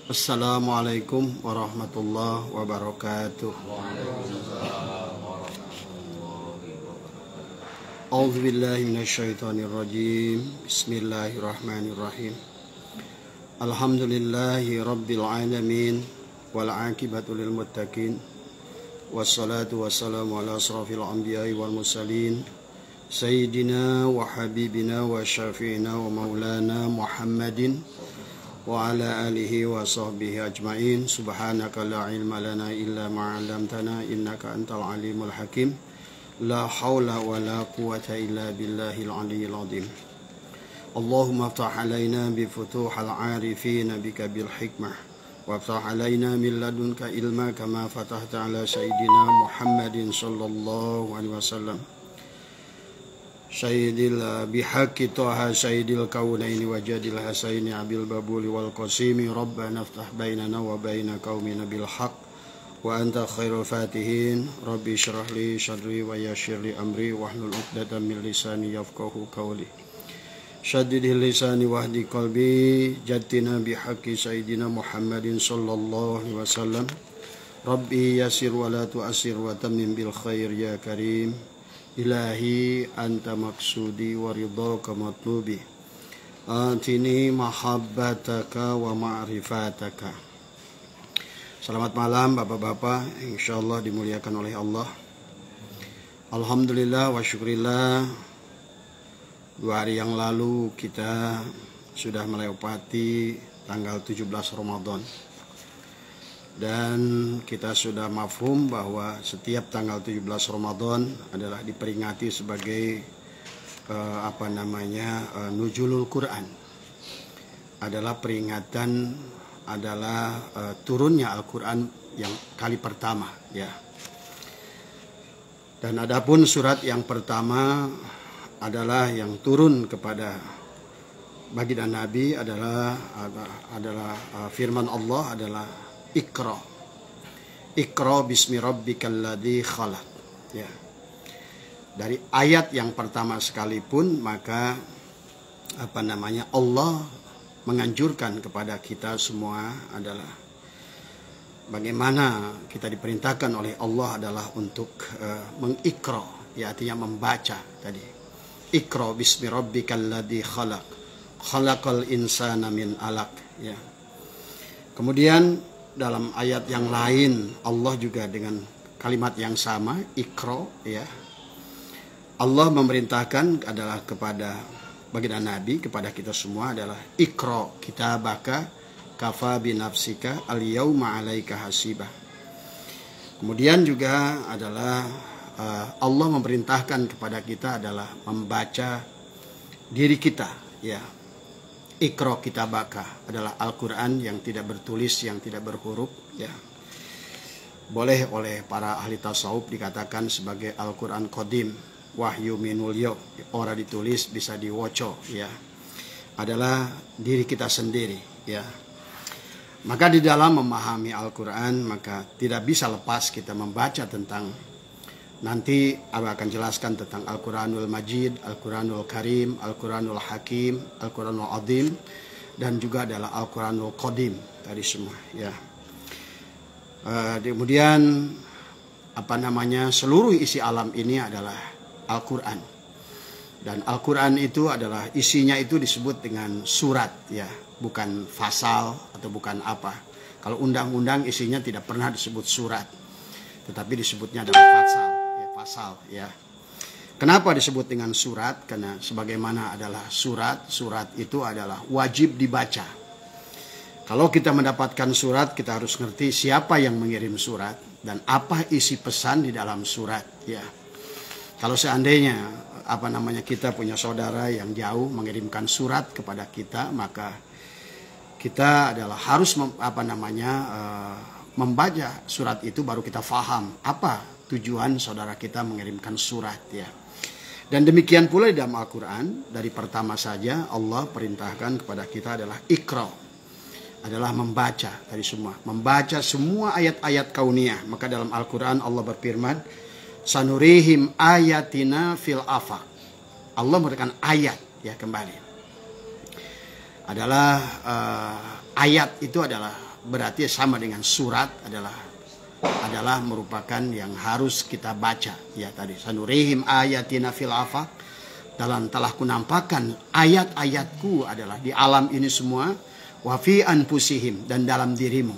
Assalamualaikum warahmatullahi wabarakatuh. A'udzu billahi minasyaitonir rajim. Bismillahirrahmanirrahim. Alhamdulillahi rabbil alamin wal 'aqibatu lil muttaqin. Wassalatu wassalamu ala asrafil anbiya'i wal mursalin sayyidina wa habibina wa syafi'ina wa maulana Muhammadin wa ala alihi wa sahbihi ajma'in. Subhanaka la ilma lana illa ma 'allamtana innaka antal alimul hakim. La haula wa la quwwata illa billahil aliyyil azim. Allahumma iftah alaina bi futuhil 'arifin bika bil hikmah wa iftah alaina min ladunka ilma kama fatahta ala sayyidina Muhammadin sallallahu alaihi wasallam. Sayyidil bihaqqi taha sayyidil kaunaini wajadil hasaini abil babuli wal qasimi rabbana iftah bainana wa baina qaumina bil haqq wa anta khairul fatihin. Rabbi shrah li sadri wa yassir li amri wahlul 'uqdatam min lisani yafqahu qawli. Shaddid lisani wahdi qalbi jattina bihaqqi sayyidina Muhammadin sallallahu alaihi wasallam. Rabbi yassir wa la tu'assir wa tammim bil khair ya karim. Ilahi anta maksudi wa ridhaka matlubi atini mahabbataka wa ma'rifataka. Selamat malam bapak-bapak, insyaallah dimuliakan oleh Allah. Alhamdulillah wa syukurillah, 2 hari yang lalu kita sudah melewati tanggal 17 Ramadan. Dan kita sudah mafhum bahwa setiap tanggal 17 Ramadan adalah diperingati sebagai nuzulul Quran. Adalah peringatan, adalah turunnya Al-Quran yang kali pertama, ya. Dan adapun surat yang pertama adalah yang turun kepada baginda Nabi adalah firman Allah adalah Iqra. Iqra bismi rabbikal ladzi khalaq. Ya. Dari ayat yang pertama sekalipun maka Allah menganjurkan kepada kita semua adalah bagaimana kita diperintahkan oleh Allah adalah untuk mengikra, ya, artinya membaca tadi. Iqra bismi rabbikal ladzi khalaq. Khalaqal insana min 'alaq, ya. Kemudian dalam ayat yang lain Allah juga dengan kalimat yang sama, Iqra, ya. Allah memerintahkan adalah kepada baginda Nabi, kepada kita semua adalah Iqra kitabaka kafa binafsika al-yauma 'alaika hasibah. Kemudian juga adalah Allah memerintahkan kepada kita adalah membaca diri kita, ya. Iqra kitabaka adalah Al-Quran yang tidak bertulis, yang tidak berhuruf, ya. Boleh oleh para ahli tasawuf dikatakan sebagai Al-Quran Qadim, wahyu minulyo, ora ditulis bisa diwoco, ya. Adalah diri kita sendiri, ya. Maka di dalam memahami Al-Quran maka tidak bisa lepas kita membaca tentang, nanti Abah akan jelaskan tentang Al-Quranul Majid, Al-Quranul Karim, Al-Quranul Hakim, Al-Quranul Azim, dan juga adalah Al-Quranul Qadim tadi semua, ya. Kemudian seluruh isi alam ini adalah Al-Quran. Dan Al-Quran itu adalah isinya itu disebut dengan surat, ya, bukan fasal atau bukan apa. Kalau undang-undang isinya tidak pernah disebut surat, tetapi disebutnya adalah pasal, ya. Kenapa disebut dengan surat? Karena sebagaimana adalah surat itu adalah wajib dibaca. Kalau kita mendapatkan surat, kita harus ngerti siapa yang mengirim surat dan apa isi pesan di dalam surat, ya. Kalau seandainya kita punya saudara yang jauh mengirimkan surat kepada kita, maka kita adalah harus membaca surat itu baru kita faham apa tujuan saudara kita mengirimkan surat, ya. Dan demikian pula di dalam Al-Quran, dari pertama saja Allah perintahkan kepada kita adalah Iqra, adalah membaca tadi semua, membaca semua ayat-ayat kauniyah. Maka dalam Al-Quran Allah berfirman, sanurihim ayatina fil afaq. Allah memberikan ayat, ya, kembali. adalah ayat itu adalah berarti sama dengan surat, adalah merupakan yang harus kita baca. Ya tadi sanurihim ayatina fil afaq, dalam telah kunampakkan ayat-ayatku adalah di alam ini semua, wa fi anfusihim, dan dalam dirimu.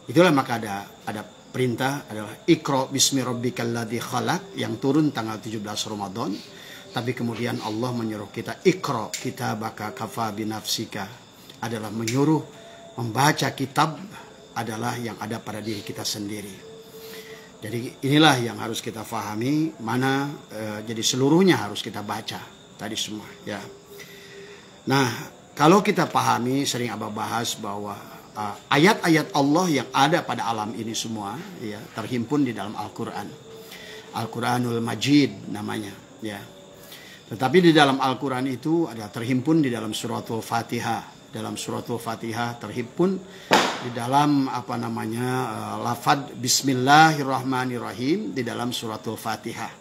Itulah maka ada perintah adalah Iqra bismi rabbikal ladzi khalaq yang turun tanggal 17 Ramadan. Tapi kemudian Allah menyuruh kita Iqra kitabaka kafa binafsika, adalah menyuruh membaca kitab adalah yang ada pada diri kita sendiri. Jadi inilah yang harus kita fahami, mana jadi seluruhnya harus kita baca tadi semua ya. Nah, kalau kita pahami, sering Abah bahas bahwa ayat-ayat Allah yang ada pada alam ini semua ya terhimpun di dalam Al-Qur'an. Al-Qur'anul Majid namanya ya. Tetapi di dalam Al-Qur'an itu ada terhimpun di dalam suratul Fatihah. Dalam suratul Fatihah terhimpun di dalam lafaz Bismillahirrahmanirrahim di dalam suratul Fatihah.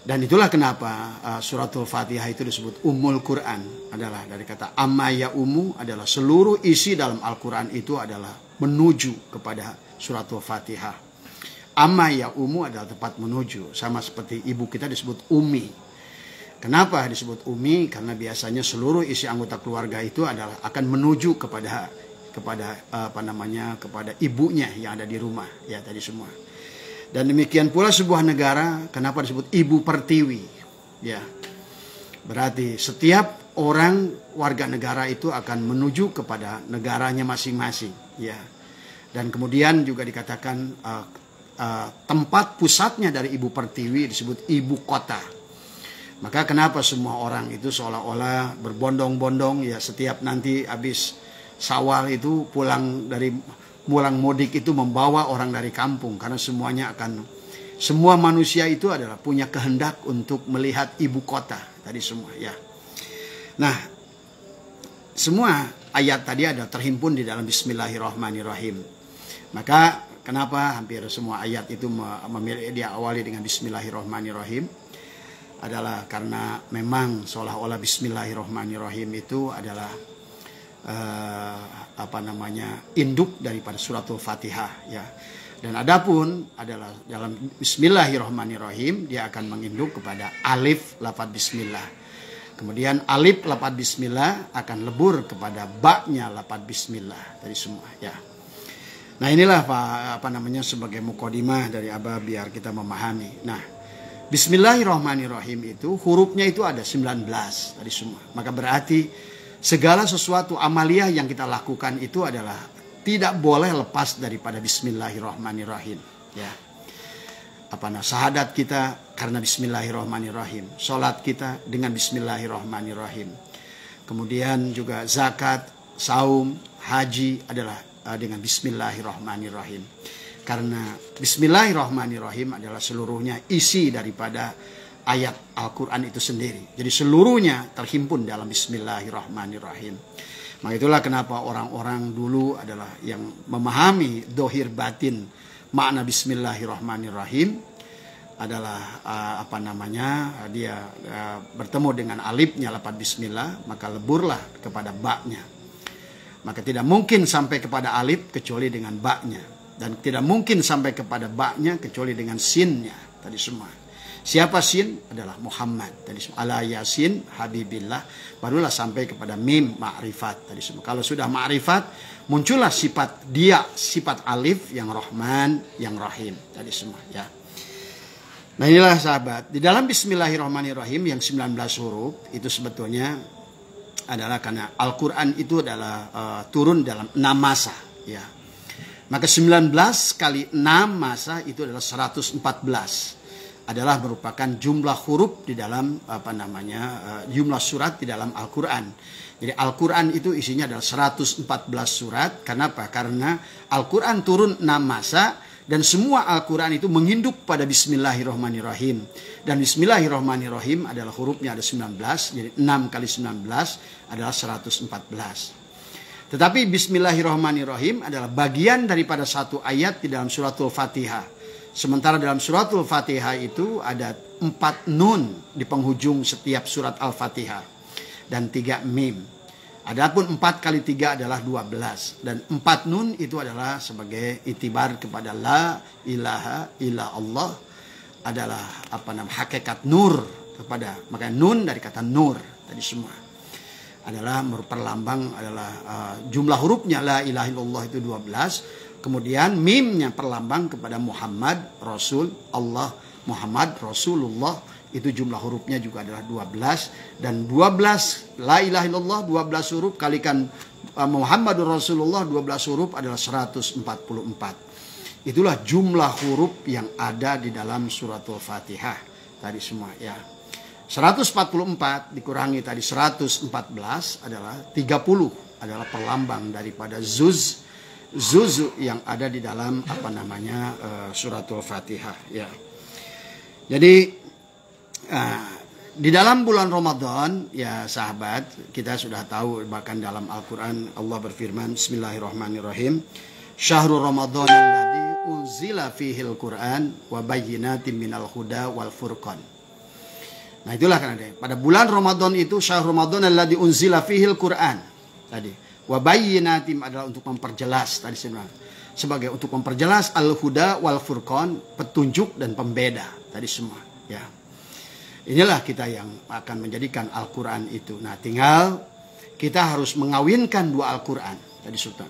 Dan itulah kenapa suratul Fatihah itu disebut Ummul Quran, adalah dari kata amma ya ummu, adalah seluruh isi dalam Al-Quran itu adalah menuju kepada suratul Fatihah. Amma ya ummu adalah tempat menuju, sama seperti ibu kita disebut Umi. Kenapa disebut Umi? Karena biasanya seluruh isi anggota keluarga itu adalah akan menuju kepada ibunya yang ada di rumah ya tadi semua. Dan demikian pula sebuah negara, kenapa disebut Ibu Pertiwi? Ya. Berarti setiap orang warga negara itu akan menuju kepada negaranya masing-masing, ya. Dan kemudian juga dikatakan tempat pusatnya dari Ibu Pertiwi disebut ibu kota. Maka kenapa semua orang itu seolah-olah berbondong-bondong ya setiap nanti habis Syawal itu pulang mudik itu membawa orang dari kampung, karena semua manusia itu adalah punya kehendak untuk melihat ibu kota tadi semua ya. Nah, semua ayat tadi ada terhimpun di dalam Bismillahirrahmanirrahim. Maka kenapa hampir semua ayat itu diawali dengan Bismillahirrahmanirrahim? Adalah karena memang seolah-olah Bismillahirrahmanirrahim itu adalah induk daripada suratul Fatihah ya. Dan adapun adalah dalam Bismillahirrahmanirrahim dia akan menginduk kepada alif lafaz bismillah. Kemudian alif lafaz bismillah akan lebur kepada ba-nya lafaz bismillah tadi semua ya. Nah, inilah sebagai mukadimah dari Abah biar kita memahami. Nah, Bismillahirrahmanirrahim itu hurufnya itu ada 19 tadi semua. Maka berarti segala sesuatu amaliyah yang kita lakukan itu adalah tidak boleh lepas daripada Bismillahirrahmanirrahim. Ya. Syahadat kita karena Bismillahirrahmanirrahim. Salat kita dengan Bismillahirrahmanirrahim. Kemudian juga zakat, saum, haji adalah dengan Bismillahirrahmanirrahim. Karena Bismillahirrahmanirrahim adalah seluruhnya isi daripada ayat Al-Quran itu sendiri. Jadi seluruhnya terhimpun dalam Bismillahirrahmanirrahim. Maka itulah kenapa orang-orang dulu adalah yang memahami dohir batin makna Bismillahirrahmanirrahim adalah dia bertemu dengan alifnya lafaz bismillah, maka leburlah kepada ba-nya. Maka tidak mungkin sampai kepada alif kecuali dengan ba-nya, dan tidak mungkin sampai kepada ba-nya kecuali dengan sin-nya tadi semua. Siapa sin? Adalah Muhammad tadi semua. Ala yasin habibillah, barulah sampai kepada mim ma'rifat tadi semua. Kalau sudah ma'rifat, muncullah sifat dia, sifat alif yang Rahman, yang Rahim tadi semua ya. Nah, inilah sahabat, di dalam Bismillahirrahmanirrahim yang 19 huruf itu sebetulnya adalah karena Al-Quran itu adalah turun dalam 6 masa ya. Maka 19 kali 6 masa itu adalah 114. Adalah merupakan jumlah huruf di dalam jumlah surat di dalam Al-Quran. Jadi Al-Quran itu isinya adalah 114 surat. Kenapa? Karena Al-Quran turun 6 masa dan semua Al-Quran itu menginduk pada Bismillahirrahmanirrahim. Dan Bismillahirrahmanirrahim adalah hurufnya ada 19. Jadi 6 kali 19 adalah 114. Tetapi Bismillahirrahmanirrahim adalah bagian daripada satu ayat di dalam suratul Fatihah. Sementara dalam suratul Fatihah itu ada 4 nun di penghujung setiap surat Al-Fatihah. dan 3 mim. Adapun 4 kali 3 adalah 12. Dan 4 nun itu adalah sebagai itibar kepada la ilaha illa Allah, adalah hakikat nur kepada, makanya nun dari kata nur tadi semua adalah perlambang, adalah jumlah hurufnya la ilaha illallah itu 12. Kemudian mimnya perlambang kepada Muhammad Rasul Allah, Muhammad Rasulullah, itu jumlah hurufnya juga adalah 12. Dan 12 la ilaha illallah 12 huruf kalikan Muhammadur Rasulullah 12 huruf adalah 144. Itulah jumlah huruf yang ada di dalam suratul Fatihah tadi semua ya. 144 dikurangi tadi 114 adalah 30, adalah perlambang daripada zuzu yang ada di dalam suratul Fatihah ya. Jadi di dalam bulan Ramadan ya sahabat, kita sudah tahu bahkan dalam Al-Quran Allah berfirman, Bismillahirrahmanirrahim, Syahrul Ramadan alladzi unzila fihil Quran wa bayyinatin minal huda wal furqan. Nah itulah kan pada bulan Ramadan itu, syahrul Ramadan alladzi unzila fihil Quran tadi, wa bayyinatin adalah untuk memperjelas tadi sebagai untuk memperjelas al-huda wal furqan, petunjuk dan pembeda tadi semua ya. Inilah kita yang akan menjadikan Al-Quran itu. Nah tinggal kita harus mengawinkan dua Al-Quran tadi sultan.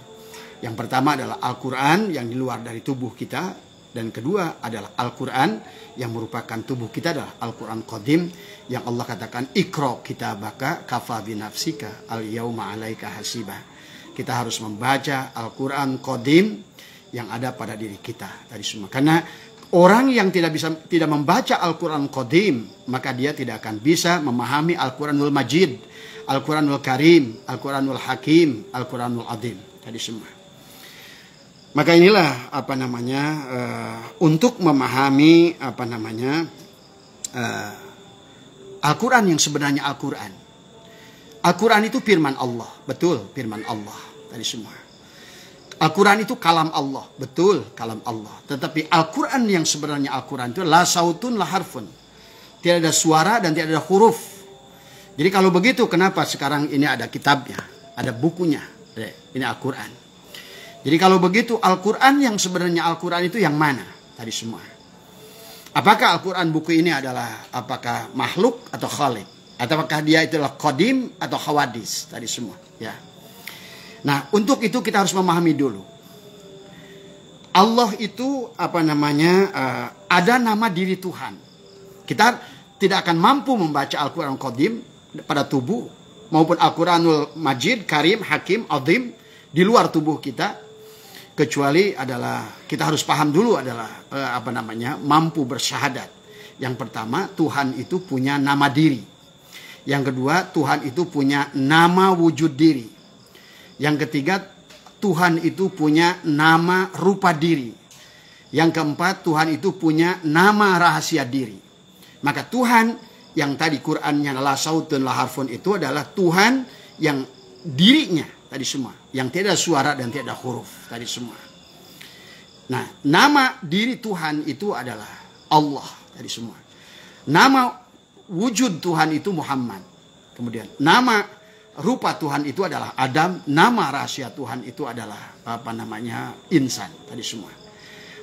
Yang pertama adalah Al-Quran yang di luar dari tubuh kita, dan kedua adalah Al-Quran yang merupakan tubuh kita, adalah Al-Quran Qadim yang Allah katakan Iqra kitabaka kafa binafsika al-yawma alaika hasiba. Kita harus membaca Al-Quran Qadim yang ada pada diri kita tadi semua. Karena orang yang tidak membaca Al-Quran Qadim, maka dia tidak akan bisa memahami Al-Quranul Majid, Al-Quranul Karim, Al-Quranul Hakim, Al-Quranul Adim tadi semua. Maka inilah untuk memahami Al-Quran yang sebenarnya Al-Quran. Al-Quran itu firman Allah, betul firman Allah tadi semua. Al-Quran itu kalam Allah, betul kalam Allah. Tetapi Al-Quran yang sebenarnya Al-Quran itu la sautun la harfun, tidak ada suara dan tidak ada huruf. Jadi kalau begitu kenapa sekarang ini ada kitabnya, ada bukunya, ini Al-Quran. Jadi kalau begitu Al-Quran yang sebenarnya Al-Quran itu yang mana tadi semua? Apakah Al-Quran buku ini adalah apakah makhluk atau khalik? Ataukah dia itulah qadim atau khawadis tadi semua ya. Nah untuk itu kita harus memahami dulu. Allah itu ada nama diri Tuhan. Kita tidak akan mampu membaca Al-Quran Qadim pada tubuh maupun Al-Quranul Majid, Karim, Hakim, Azim di luar tubuh kita, kecuali adalah kita harus paham dulu adalah mampu bersyahadat. Yang pertama, Tuhan itu punya nama diri. Yang kedua, Tuhan itu punya nama wujud diri. Yang ketiga, Tuhan itu punya nama rupa diri. Yang keempat, Tuhan itu punya nama rahasia diri. Maka Tuhan yang tadi Qur'annya la sautun la harfun itu adalah Tuhan yang dirinya tadi semua, yang tidak ada suara dan tidak ada huruf tadi semua. Nah, nama diri Tuhan itu adalah Allah tadi semua. Nama wujud Tuhan itu Muhammad. Kemudian nama rupa Tuhan itu adalah Adam, nama rahasia Tuhan itu adalah insan tadi semua.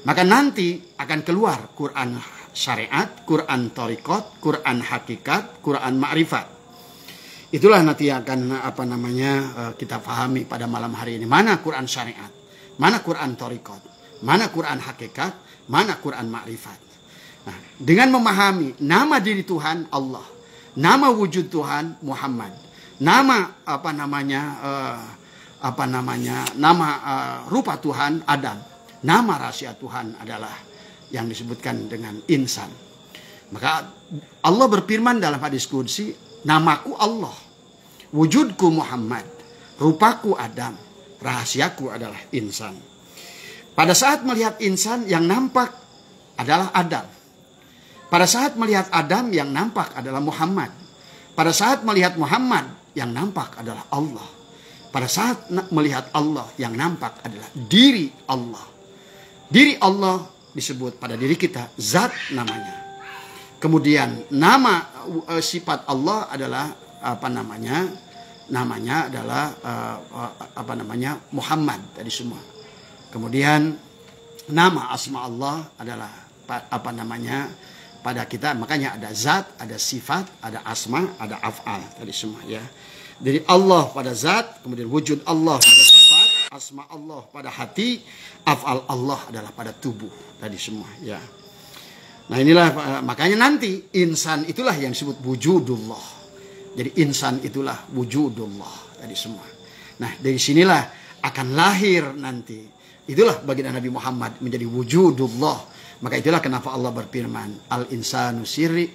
Maka nanti akan keluar Quran syariat, Quran thariqat, Quran hakikat, Quran ma'rifat. Itulah nanti akan kita pahami pada malam hari ini. Mana Quran syariat, mana Quran thariqat, mana Quran hakikat, mana Quran ma'rifat. Nah, dengan memahami nama diri Tuhan Allah, nama wujud Tuhan Muhammad, nama rupa Tuhan Adam, nama rahasia Tuhan adalah yang disebutkan dengan insan. Maka Allah berfirman dalam hadis qudsi, namaku Allah, wujudku Muhammad, rupaku Adam, rahasiaku adalah insan. Pada saat melihat insan yang nampak adalah Adam. Pada saat melihat Adam yang nampak adalah Muhammad. Pada saat melihat Muhammad yang nampak adalah Allah. Pada saat melihat Allah yang nampak adalah diri Allah. Diri Allah disebut pada diri kita zat namanya. Kemudian nama sifat Allah adalah namanya adalah Muhammad tadi semua. Kemudian nama asma Allah adalah pada kita, makanya ada zat, ada sifat, ada asma, ada af'al tadi semua ya. Jadi Allah pada zat, kemudian wujud Allah pada sifat, asma Allah pada hati, af'al Allah adalah pada tubuh tadi semua ya. Nah inilah makanya nanti insan itulah yang disebut wujudullah. Jadi insan itulah wujudullah tadi semua. Nah dari sinilah akan lahir nanti. Itulah baginda Nabi Muhammad menjadi wujudullah. Maka itulah kenapa Allah berfirman al insanu sirri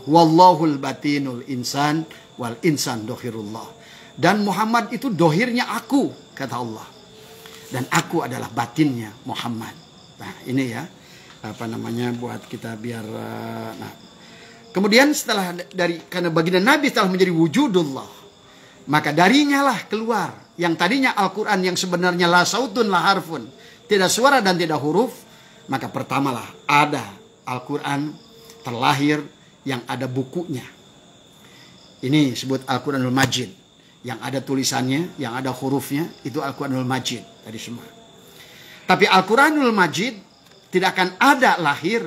wallahul batinul insan wal insan dohirullah. Dan Muhammad itu dohirnya aku kata Allah. Dan aku adalah batinnya Muhammad. Nah ini ya buat kita biar kemudian karena baginda Nabi telah menjadi wujudullah, maka darinya lah keluar yang tadinya Al-Quran yang sebenarnya la sautun la harfun, tidak suara dan tidak huruf, maka pertamalah ada Al-Quran terlahir yang ada bukunya. Ini disebut Al-Quranul Majid, yang ada tulisannya, yang ada hurufnya, itu Al-Quranul Majid tadi semua. Tapi Al-Quranul Majid tidak akan ada lahir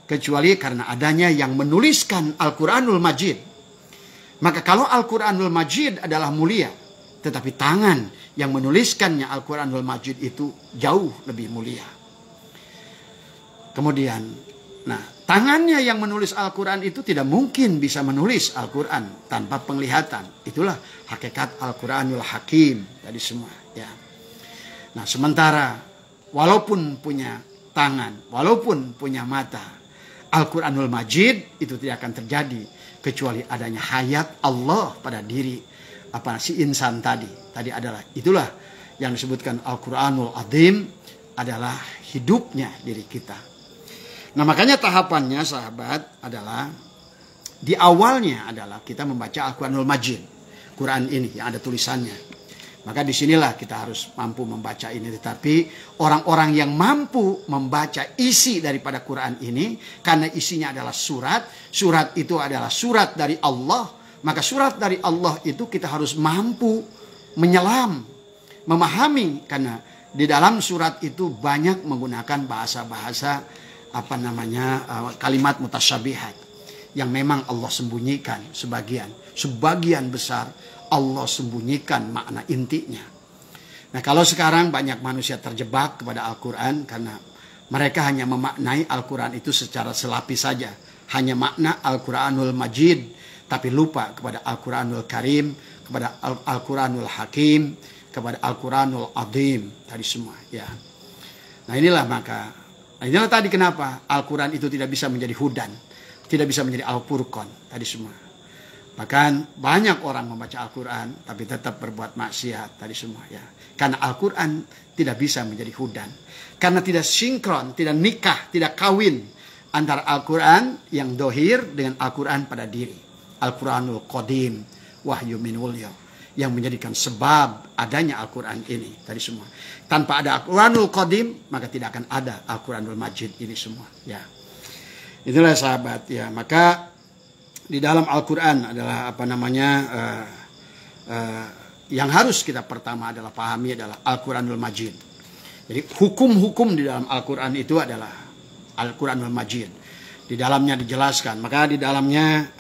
kecuali karena adanya yang menuliskan Al-Quranul Majid. Maka kalau Al-Quranul Majid adalah mulia, tetapi tangan yang menuliskannya Al-Quranul Majid itu jauh lebih mulia. Kemudian, tangannya yang menulis Al-Quran itu tidak mungkin bisa menulis Al-Quran tanpa penglihatan. Itulah hakikat Al-Quranul Hakim tadi semua. Ya. Nah sementara walaupun punya tangan, walaupun punya mata, Al-Quranul Majid itu tidak akan terjadi kecuali adanya hayat Allah pada diri si insan tadi. Itulah yang disebutkan Al-Quranul Azim adalah hidupnya diri kita. Nah makanya tahapannya sahabat adalah di awalnya adalah kita membaca Al-Quranul Majid, Quran ini yang ada tulisannya. Maka disinilah kita harus mampu membaca ini. Tetapi orang-orang yang mampu membaca isi daripada Quran ini, karena isinya adalah surat, surat itu adalah surat dari Allah, maka surat dari Allah itu kita harus mampu menyelam, memahami, karena di dalam surat itu banyak menggunakan bahasa-bahasa kalimat mutasyabihat yang memang Allah sembunyikan sebagian besar Allah sembunyikan makna intinya. Nah kalau sekarang banyak manusia terjebak kepada Al-Quran karena mereka hanya memaknai Al-Quran itu secara selapis saja. Hanya makna Al-Quranul Majid, tapi lupa kepada Al-Quranul Karim, kepada Al-Quranul Hakim, kepada Al-Quranul Azim tadi semua. Ya. Nah inilah tadi kenapa Al-Quran itu tidak bisa menjadi hudan, tidak bisa menjadi Al-Furqan tadi semua. Bahkan banyak orang membaca Al-Quran tapi tetap berbuat maksiat tadi semua ya. Karena Al-Quran tidak bisa menjadi hudan. Karena tidak sinkron, tidak nikah, tidak kawin antara Al-Quran yang dohir dengan Al-Quran pada diri. Al-Quranul Qadim, wahyu min ulya, yang menjadikan sebab adanya Al-Quran ini tadi semua. Tanpa ada Al-Quranul Qadim maka tidak akan ada Al-Quranul Majid ini semua ya. Itulah sahabat ya. Maka di dalam Al-Quran adalah yang harus kita pertama adalah pahami adalah Al-Quranul Majid. Jadi hukum-hukum di dalam Al-Quran itu adalah Al-Quranul Majid. Di dalamnya dijelaskan. Maka di dalamnya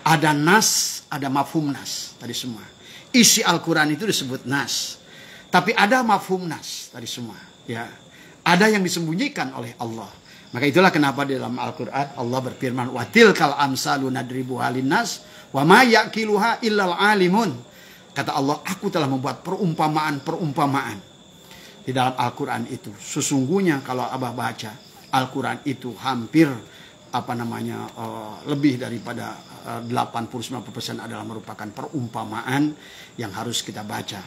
ada nas, ada mafhum nas tadi semua. Isi Al-Quran itu disebut nas. Tapi ada mafhum nas tadi semua. Ya. Ada yang disembunyikan oleh Allah. Maka itulah kenapa di dalam Al-Quran Allah berfirman wa tilkal amsalu nadribuha linnas wa ma yaqiluha illal alimun. Kata Allah, aku telah membuat perumpamaan di dalam Al-Quran itu. Sesungguhnya kalau Abah baca Al-Quran itu hampir lebih daripada 80-90% adalah merupakan perumpamaan yang harus kita baca.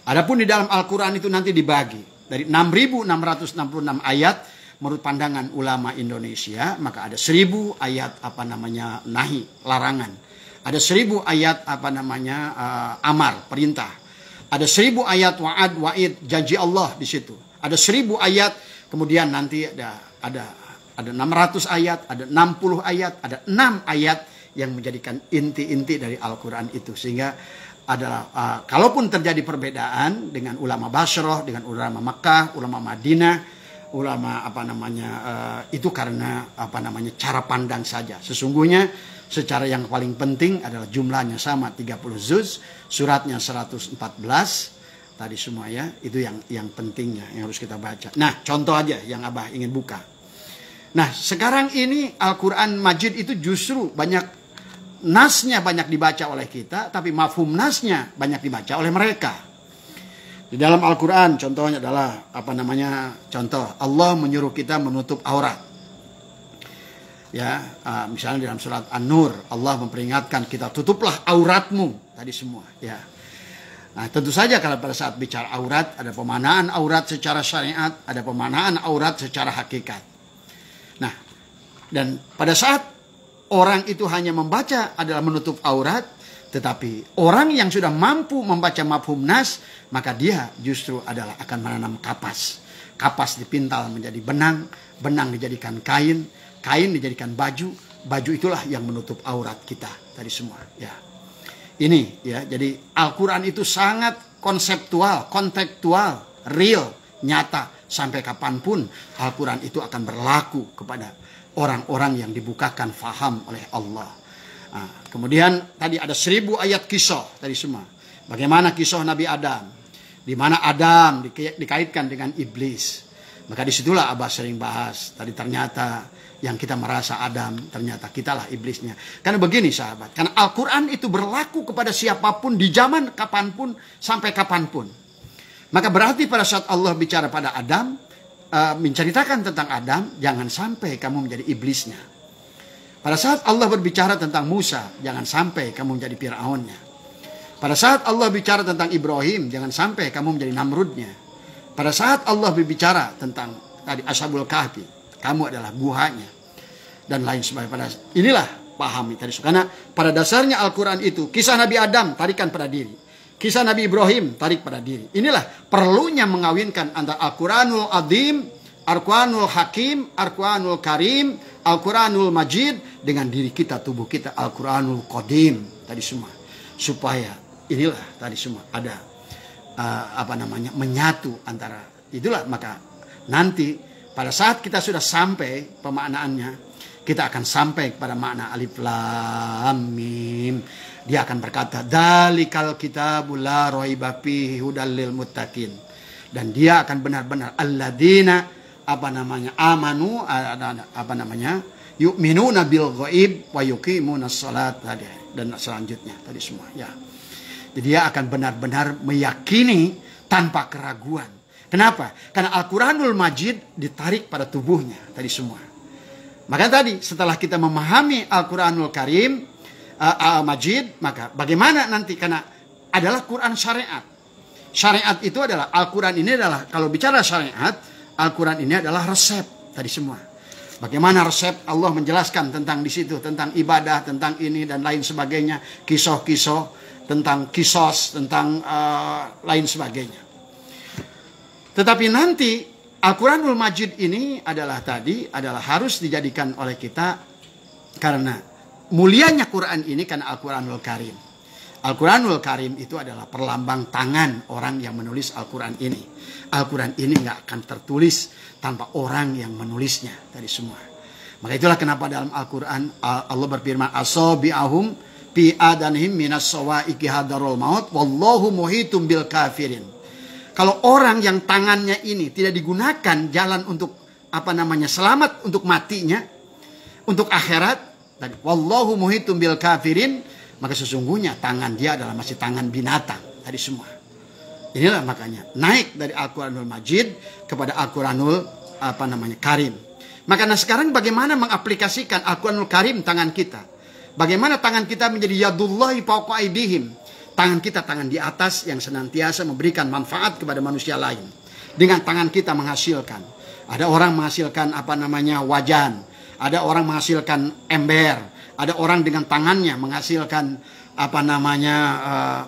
Adapun di dalam Al-Quran itu nanti dibagi dari 6.666 ayat. Menurut pandangan ulama Indonesia, maka ada 1000 ayat nahi, larangan. Ada 1000 ayat amar, perintah. Ada 1000 ayat wa'ad, wa'id, janji Allah di situ. Ada 1000 ayat, kemudian nanti ada 600 ayat, ada 60 ayat, ada 6 ayat yang menjadikan inti-inti dari Al-Quran itu. Sehingga adalah kalaupun terjadi perbedaan dengan ulama Basrah, dengan ulama Makkah, ulama Madinah, ulama itu karena cara pandang saja. Sesungguhnya secara yang paling penting adalah jumlahnya sama 30 juz, suratnya 114 tadi semua ya. Itu yang pentingnya yang harus kita baca. Nah, contoh aja yang Abah ingin buka. Nah, sekarang ini Al-Quran Majid itu justru nasnya banyak dibaca oleh kita, tapi mafhum nasnya banyak dibaca oleh mereka. Di dalam Al-Quran contohnya adalah contoh Allah menyuruh kita menutup aurat. Ya, misalnya dalam surat An-Nur Allah memperingatkan kita, tutuplah auratmu tadi semua ya. Nah, tentu saja kalau pada saat bicara aurat ada pemanaan aurat secara syariat, ada pemanaan aurat secara hakikat. Nah, dan pada saat orang itu hanya membaca adalah menutup aurat, tetapi orang yang sudah mampu membaca mafhum nas, maka dia justru adalah akan menanam kapas. Kapas dipintal menjadi benang, benang dijadikan kain, kain dijadikan baju, baju itulah yang menutup aurat kita tadi semua ya. Ini ya, jadi Al-Quran itu sangat konseptual, kontekstual, real, nyata. Sampai kapanpun Al-Quran itu akan berlaku kepada orang-orang yang dibukakan faham oleh Allah. Nah, kemudian tadi ada 1000 ayat kisah tadi semua. Bagaimana kisah Nabi Adam, di mana Adam dikaitkan dengan iblis. Maka disitulah Abah sering bahas. Tadi ternyata yang kita merasa Adam, ternyata kitalah iblisnya. Karena begini sahabat, karena Al-Quran itu berlaku kepada siapapun di zaman kapanpun sampai kapanpun. Maka berarti pada saat Allah bicara pada Adam, menceritakan tentang Adam, jangan sampai kamu menjadi iblisnya. Pada saat Allah berbicara tentang Musa, jangan sampai kamu menjadi Fir'aunnya. Pada saat Allah bicara tentang Ibrahim, jangan sampai kamu menjadi Namrudnya. Pada saat Allah berbicara tentang tadi Ashabul Kahfi, kamu adalah guhanya dan lain sebagainya. Inilah pahami tadi. Karena pada dasarnya Al-Quran itu kisah Nabi Adam tarikan pada diri, kisah Nabi Ibrahim tarik pada diri. Inilah perlunya mengawinkan antara Al-Quranul Azim, Al-Quranul Hakim, Al-Quranul Karim, Al-Quranul Majid dengan diri kita, tubuh kita, Al-Quranul Qadim tadi semua. Supaya inilah tadi semua ada menyatu antara itulah. Maka nanti pada saat kita sudah sampai pemaknaannya, kita akan sampai kepada makna alif lam mim. Dia akan berkata, "Dzalikal kitabul la raiba fihi hudal lil muttaqin." Dan dia akan benar-benar alladzina amanu yu'minuna bil ghaib wa yuqimunas shalat dan selanjutnya tadi semua ya. Jadi dia akan benar-benar meyakini tanpa keraguan. Kenapa? Karena Al-Quranul Majid ditarik pada tubuhnya tadi semua. Maka tadi setelah kita memahami Al-Quranul Karim, Al-Majid, maka bagaimana nanti? Karena adalah Quran syariat. Syariat itu adalah Al-Quran ini adalah, kalau bicara syariat, Al-Quran ini adalah resep tadi semua. Bagaimana resep Allah menjelaskan tentang di situ, tentang ibadah, tentang ini dan lain sebagainya, kisah-kisah tentang kisos, tentang lain sebagainya. Tetapi nanti Al-Quranul Majid ini adalah harus dijadikan oleh kita karena mulianya Quran ini karena Al-Quranul Karim. Al-Quranul Karim itu adalah perlambang tangan orang yang menulis Al-Quran ini. Al-Quran ini nggak akan tertulis tanpa orang yang menulisnya tadi semua. Maka itulah kenapa dalam Al-Quran Allah berfirman, asabi'ahum fi adanihim minas sawa'iqi hadarul maut wallahu muhitum bil kafirin. Kalau orang yang tangannya ini tidak digunakan jalan untuk selamat untuk matinya, untuk akhirat, tadi wallahu muhitum bil kafirin, maka sesungguhnya tangan dia adalah masih tangan binatang tadi semua. Inilah makanya naik dari Al-Quranul Majid kepada Al-Quranul Karim. Makanya sekarang bagaimana mengaplikasikan Al-Quranul Karim tangan kita? Bagaimana tangan kita menjadi yadullahi fawqa aydihim? Tangan kita tangan di atas yang senantiasa memberikan manfaat kepada manusia lain. Dengan tangan kita menghasilkan. Ada orang menghasilkan wajan. Ada orang menghasilkan ember. Ada orang dengan tangannya menghasilkan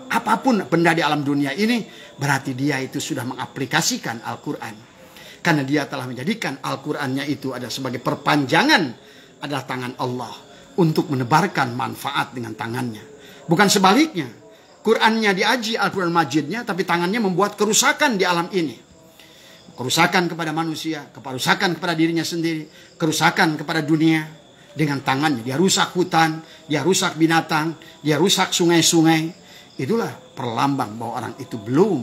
apapun benda di alam dunia ini. Berarti dia itu sudah mengaplikasikan Al-Quran. Karena dia telah menjadikan Al-Qurannya itu ada sebagai perpanjangan adalah tangan Allah. untuk menebarkan manfaat dengan tangannya. Bukan sebaliknya. Qurannya diaji, Al-Quran Majidnya, tapi tangannya membuat kerusakan di alam ini. Kerusakan kepada manusia, kerusakan kepada dirinya sendiri, kerusakan kepada dunia. Dengan tangannya, dia rusak hutan, dia rusak binatang, dia rusak sungai-sungai. Itulah perlambang bahwa orang itu belum.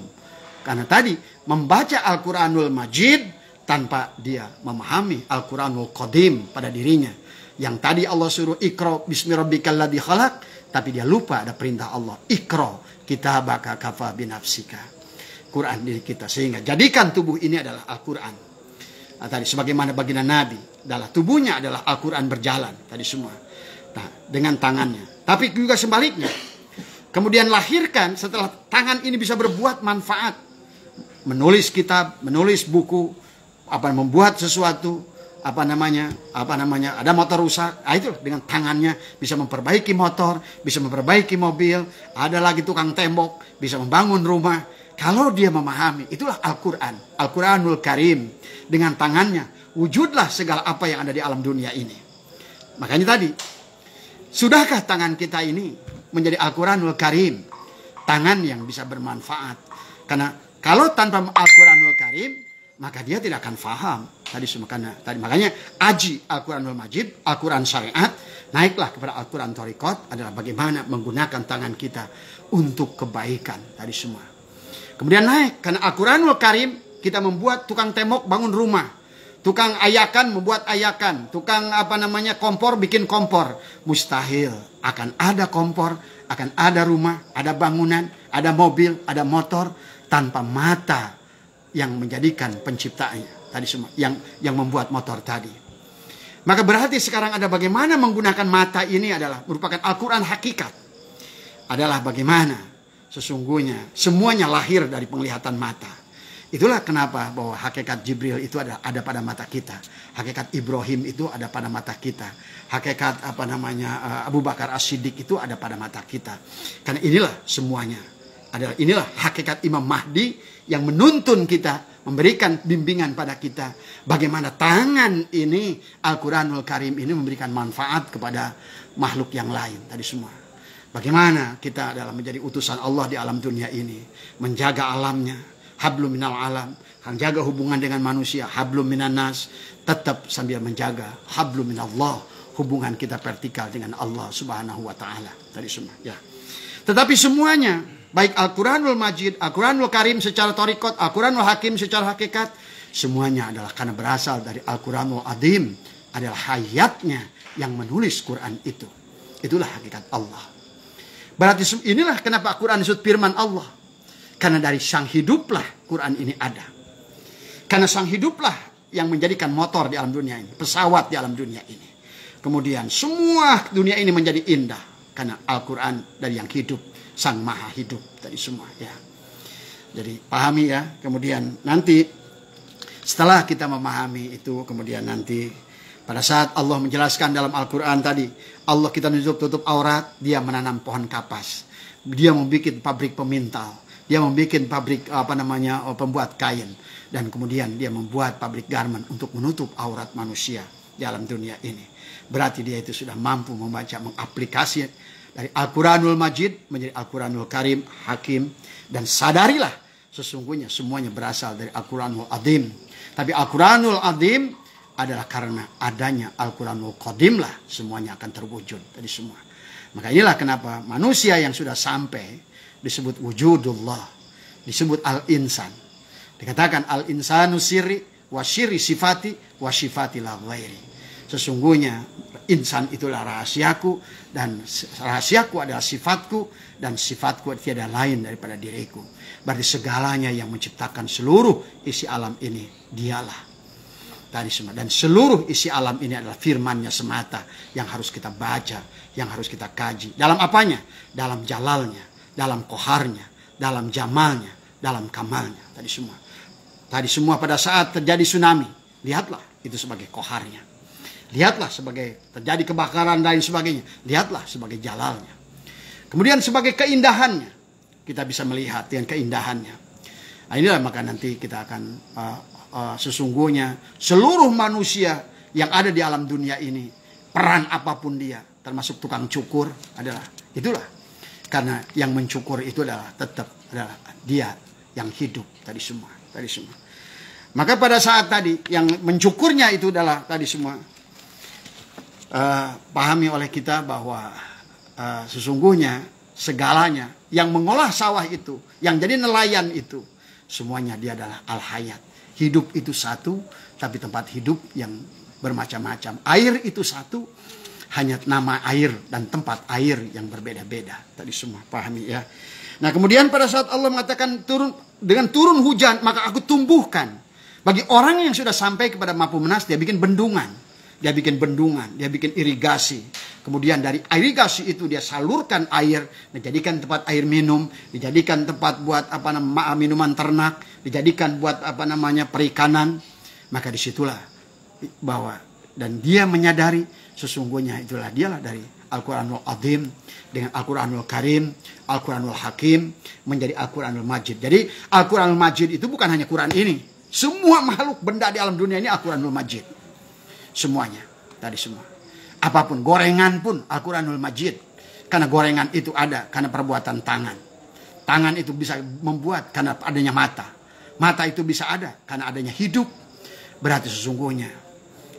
Karena tadi, membaca Al-Quranul Majid, tanpa dia memahami Al-Quranul Qadim pada dirinya. Yang tadi Allah suruh Iqra bismi rabbikal ladzi khalaq, tapi dia lupa ada perintah Allah. Iqra kitabaka kafa binafsika. Quran diri kita. Sehingga jadikan tubuh ini adalah Al-Quran. Nah, tadi sebagaimana baginda Nabi, adalah tubuhnya adalah Al-Quran berjalan. Tadi semua. Nah, dengan tangannya. Tapi juga sebaliknya. Kemudian lahirkan setelah tangan ini bisa berbuat manfaat. Menulis kitab, menulis buku, membuat sesuatu, ada motor rusak, itu dengan tangannya bisa memperbaiki motor, bisa memperbaiki mobil, ada lagi tukang tembok, bisa membangun rumah. Kalau dia memahami, itulah Al-Quran, Al-Quranul Karim. Dengan tangannya, wujudlah segala apa yang ada di alam dunia ini. Makanya tadi, sudahkah tangan kita ini menjadi Al-Quranul Karim? Tangan yang bisa bermanfaat. Karena kalau tanpa Al-Quranul Karim, maka dia tidak akan faham. Makanya aji Al-Quranul Majid, Al-Quran Syariat, naiklah kepada Al-Quran Thariqat adalah bagaimana menggunakan tangan kita untuk kebaikan tadi semua. Kemudian naik karena Al-Quranul Karim, kita membuat tukang tembok bangun rumah, tukang ayakan membuat ayakan, tukang kompor bikin kompor. Mustahil akan ada kompor, akan ada rumah, ada bangunan, ada mobil, ada motor tanpa mata yang menjadikan penciptanya tadi semua, yang membuat motor tadi. Maka berarti sekarang ada bagaimana menggunakan mata ini adalah merupakan Al-Quran hakikat. Adalah bagaimana sesungguhnya semuanya lahir dari penglihatan mata. Itulah kenapa bahwa hakikat Jibril itu ada pada mata kita. Hakikat Ibrahim itu ada pada mata kita. Hakikat Abu Bakar As-Siddiq itu ada pada mata kita. Karena inilah semuanya. Inilah hakikat Imam Mahdi yang menuntun kita, memberikan bimbingan pada kita. Bagaimana tangan ini, Al-Quranul Karim ini memberikan manfaat kepada makhluk yang lain. Tadi semua. Bagaimana kita dalam menjadi utusan Allah di alam dunia ini. Menjaga alamnya. Hablum minal alam. Menjaga hubungan dengan manusia. Hablum minan nas. Tetap sambil menjaga hablum minallah. Hubungan kita vertikal dengan Allah subhanahu wa ta'ala. Tadi semua. Ya. Tetapi semuanya. Baik Al-Quranul Majid, Al-Quranul Karim secara Thariqat, Al-Quranul Hakim secara hakikat. Semuanya adalah karena berasal dari Al-Quranul Azim. Adalah hayatnya yang menulis Quran itu. Itulah hakikat Allah. Berarti inilah kenapa Quran disebut firman Allah. Karena dari sang hiduplah Quran ini ada. Karena sang hiduplah yang menjadikan motor di alam dunia ini. Pesawat di alam dunia ini. Kemudian semua dunia ini menjadi indah. Karena Al-Quran dari yang hidup. Sang Maha Hidup tadi semua ya. Jadi pahami ya. Kemudian nanti setelah kita memahami itu, kemudian nanti pada saat Allah menjelaskan dalam Al-Quran tadi, Allah kita tutup aurat, dia menanam pohon kapas, dia membuat pabrik pemintal, dia membuat pabrik pembuat kain, dan kemudian dia membuat pabrik garment untuk menutup aurat manusia di alam dunia ini. Berarti dia itu sudah mampu membaca, mengaplikasi dari Al-Quranul Majid menjadi Al-Quranul Karim, Hakim. Dan sadarilah sesungguhnya semuanya berasal dari Al-Quranul Azim. Tapi Al-Quranul Azim adalah karena adanya Al-Quranul Qadim lah semuanya akan terwujud. Tadi semua. Maka inilah kenapa manusia yang sudah sampai disebut wujudullah. Disebut Al-Insan. Dikatakan Al-Insanu sirri wa syirri sifati wa sifati la ghairi. Sesungguhnya insan itulah rahasiaku dan rahasiaku adalah sifatku dan sifatku tiada lain daripada diriku. Berarti segalanya yang menciptakan seluruh isi alam ini dialah. Tadi semua. Dan seluruh isi alam ini adalah firman-Nya semata yang harus kita baca, yang harus kita kaji. Dalam apanya? Dalam jalalnya, dalam koharnya, dalam jamalnya, dalam kamalnya. Tadi semua. Tadi semua pada saat terjadi tsunami, lihatlah itu sebagai koharnya. Lihatlah sebagai terjadi kebakaran dan sebagainya. Lihatlah sebagai jalalnya. Kemudian sebagai keindahannya. Kita bisa melihat dengan keindahannya. Nah, inilah maka nanti kita akan sesungguhnya seluruh manusia yang ada di alam dunia ini. Peran apapun dia. termasuk tukang cukur adalah itulah. Karena yang mencukur itu adalah tetap adalah dia yang hidup tadi semua. Maka pada saat tadi yang mencukurnya itu adalah tadi semua pahami oleh kita bahwa sesungguhnya segalanya yang mengolah sawah itu, yang jadi nelayan itu, semuanya dia adalah al-hayat. Hidup itu satu, tapi tempat hidup yang bermacam-macam. Air itu satu, hanya nama air dan tempat air yang berbeda-beda. Tadi semua pahami ya. Nah kemudian pada saat Allah mengatakan turun hujan, maka aku tumbuhkan. Bagi orang yang sudah sampai kepada mampu menas, dia bikin bendungan. Dia bikin irigasi. Kemudian dari irigasi itu dia salurkan air, dijadikan tempat air minum, dijadikan tempat buat minuman ternak, dijadikan buat perikanan. Maka disitulah bahwa dan dia menyadari sesungguhnya itulah dialah dari Al-Quranul Azim dengan Al-Quranul Karim, Al-Quranul Hakim menjadi Al-Quranul Majid. Jadi Al-Quranul Majid itu bukan hanya Quran ini. Semua makhluk benda di alam dunia ini Al-Quranul Majid. Semuanya. Tadi semua. Apapun. Gorengan pun Al-Quranul Majid. Karena gorengan itu ada karena perbuatan tangan. Tangan itu bisa membuat karena adanya mata. Mata itu bisa ada karena adanya hidup. Berarti sesungguhnya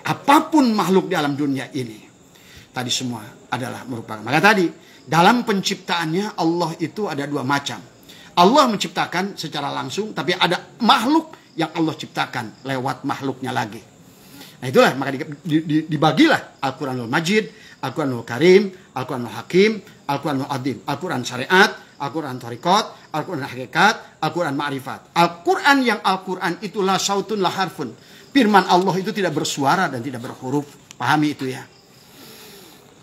apapun makhluk di alam dunia ini. Tadi semua adalah merupakan. Maka tadi dalam penciptaannya Allah itu ada dua macam. Allah menciptakan secara langsung. Tapi ada makhluk yang Allah ciptakan lewat makhluknya lagi. Nah itulah maka dibagilah Al-Quranul Majid, Al-Quranul Karim, Al-Quranul Hakim, Al-Quranul Azim, Al-Quran Syariat, Al-Quran Tariqat, Al-Quran Hakikat, Al-Quran Ma'rifat. Al-Quran yang Al-Quran itu la sautun la harfun. Firman Allah itu tidak bersuara dan tidak berhuruf. Pahami itu ya.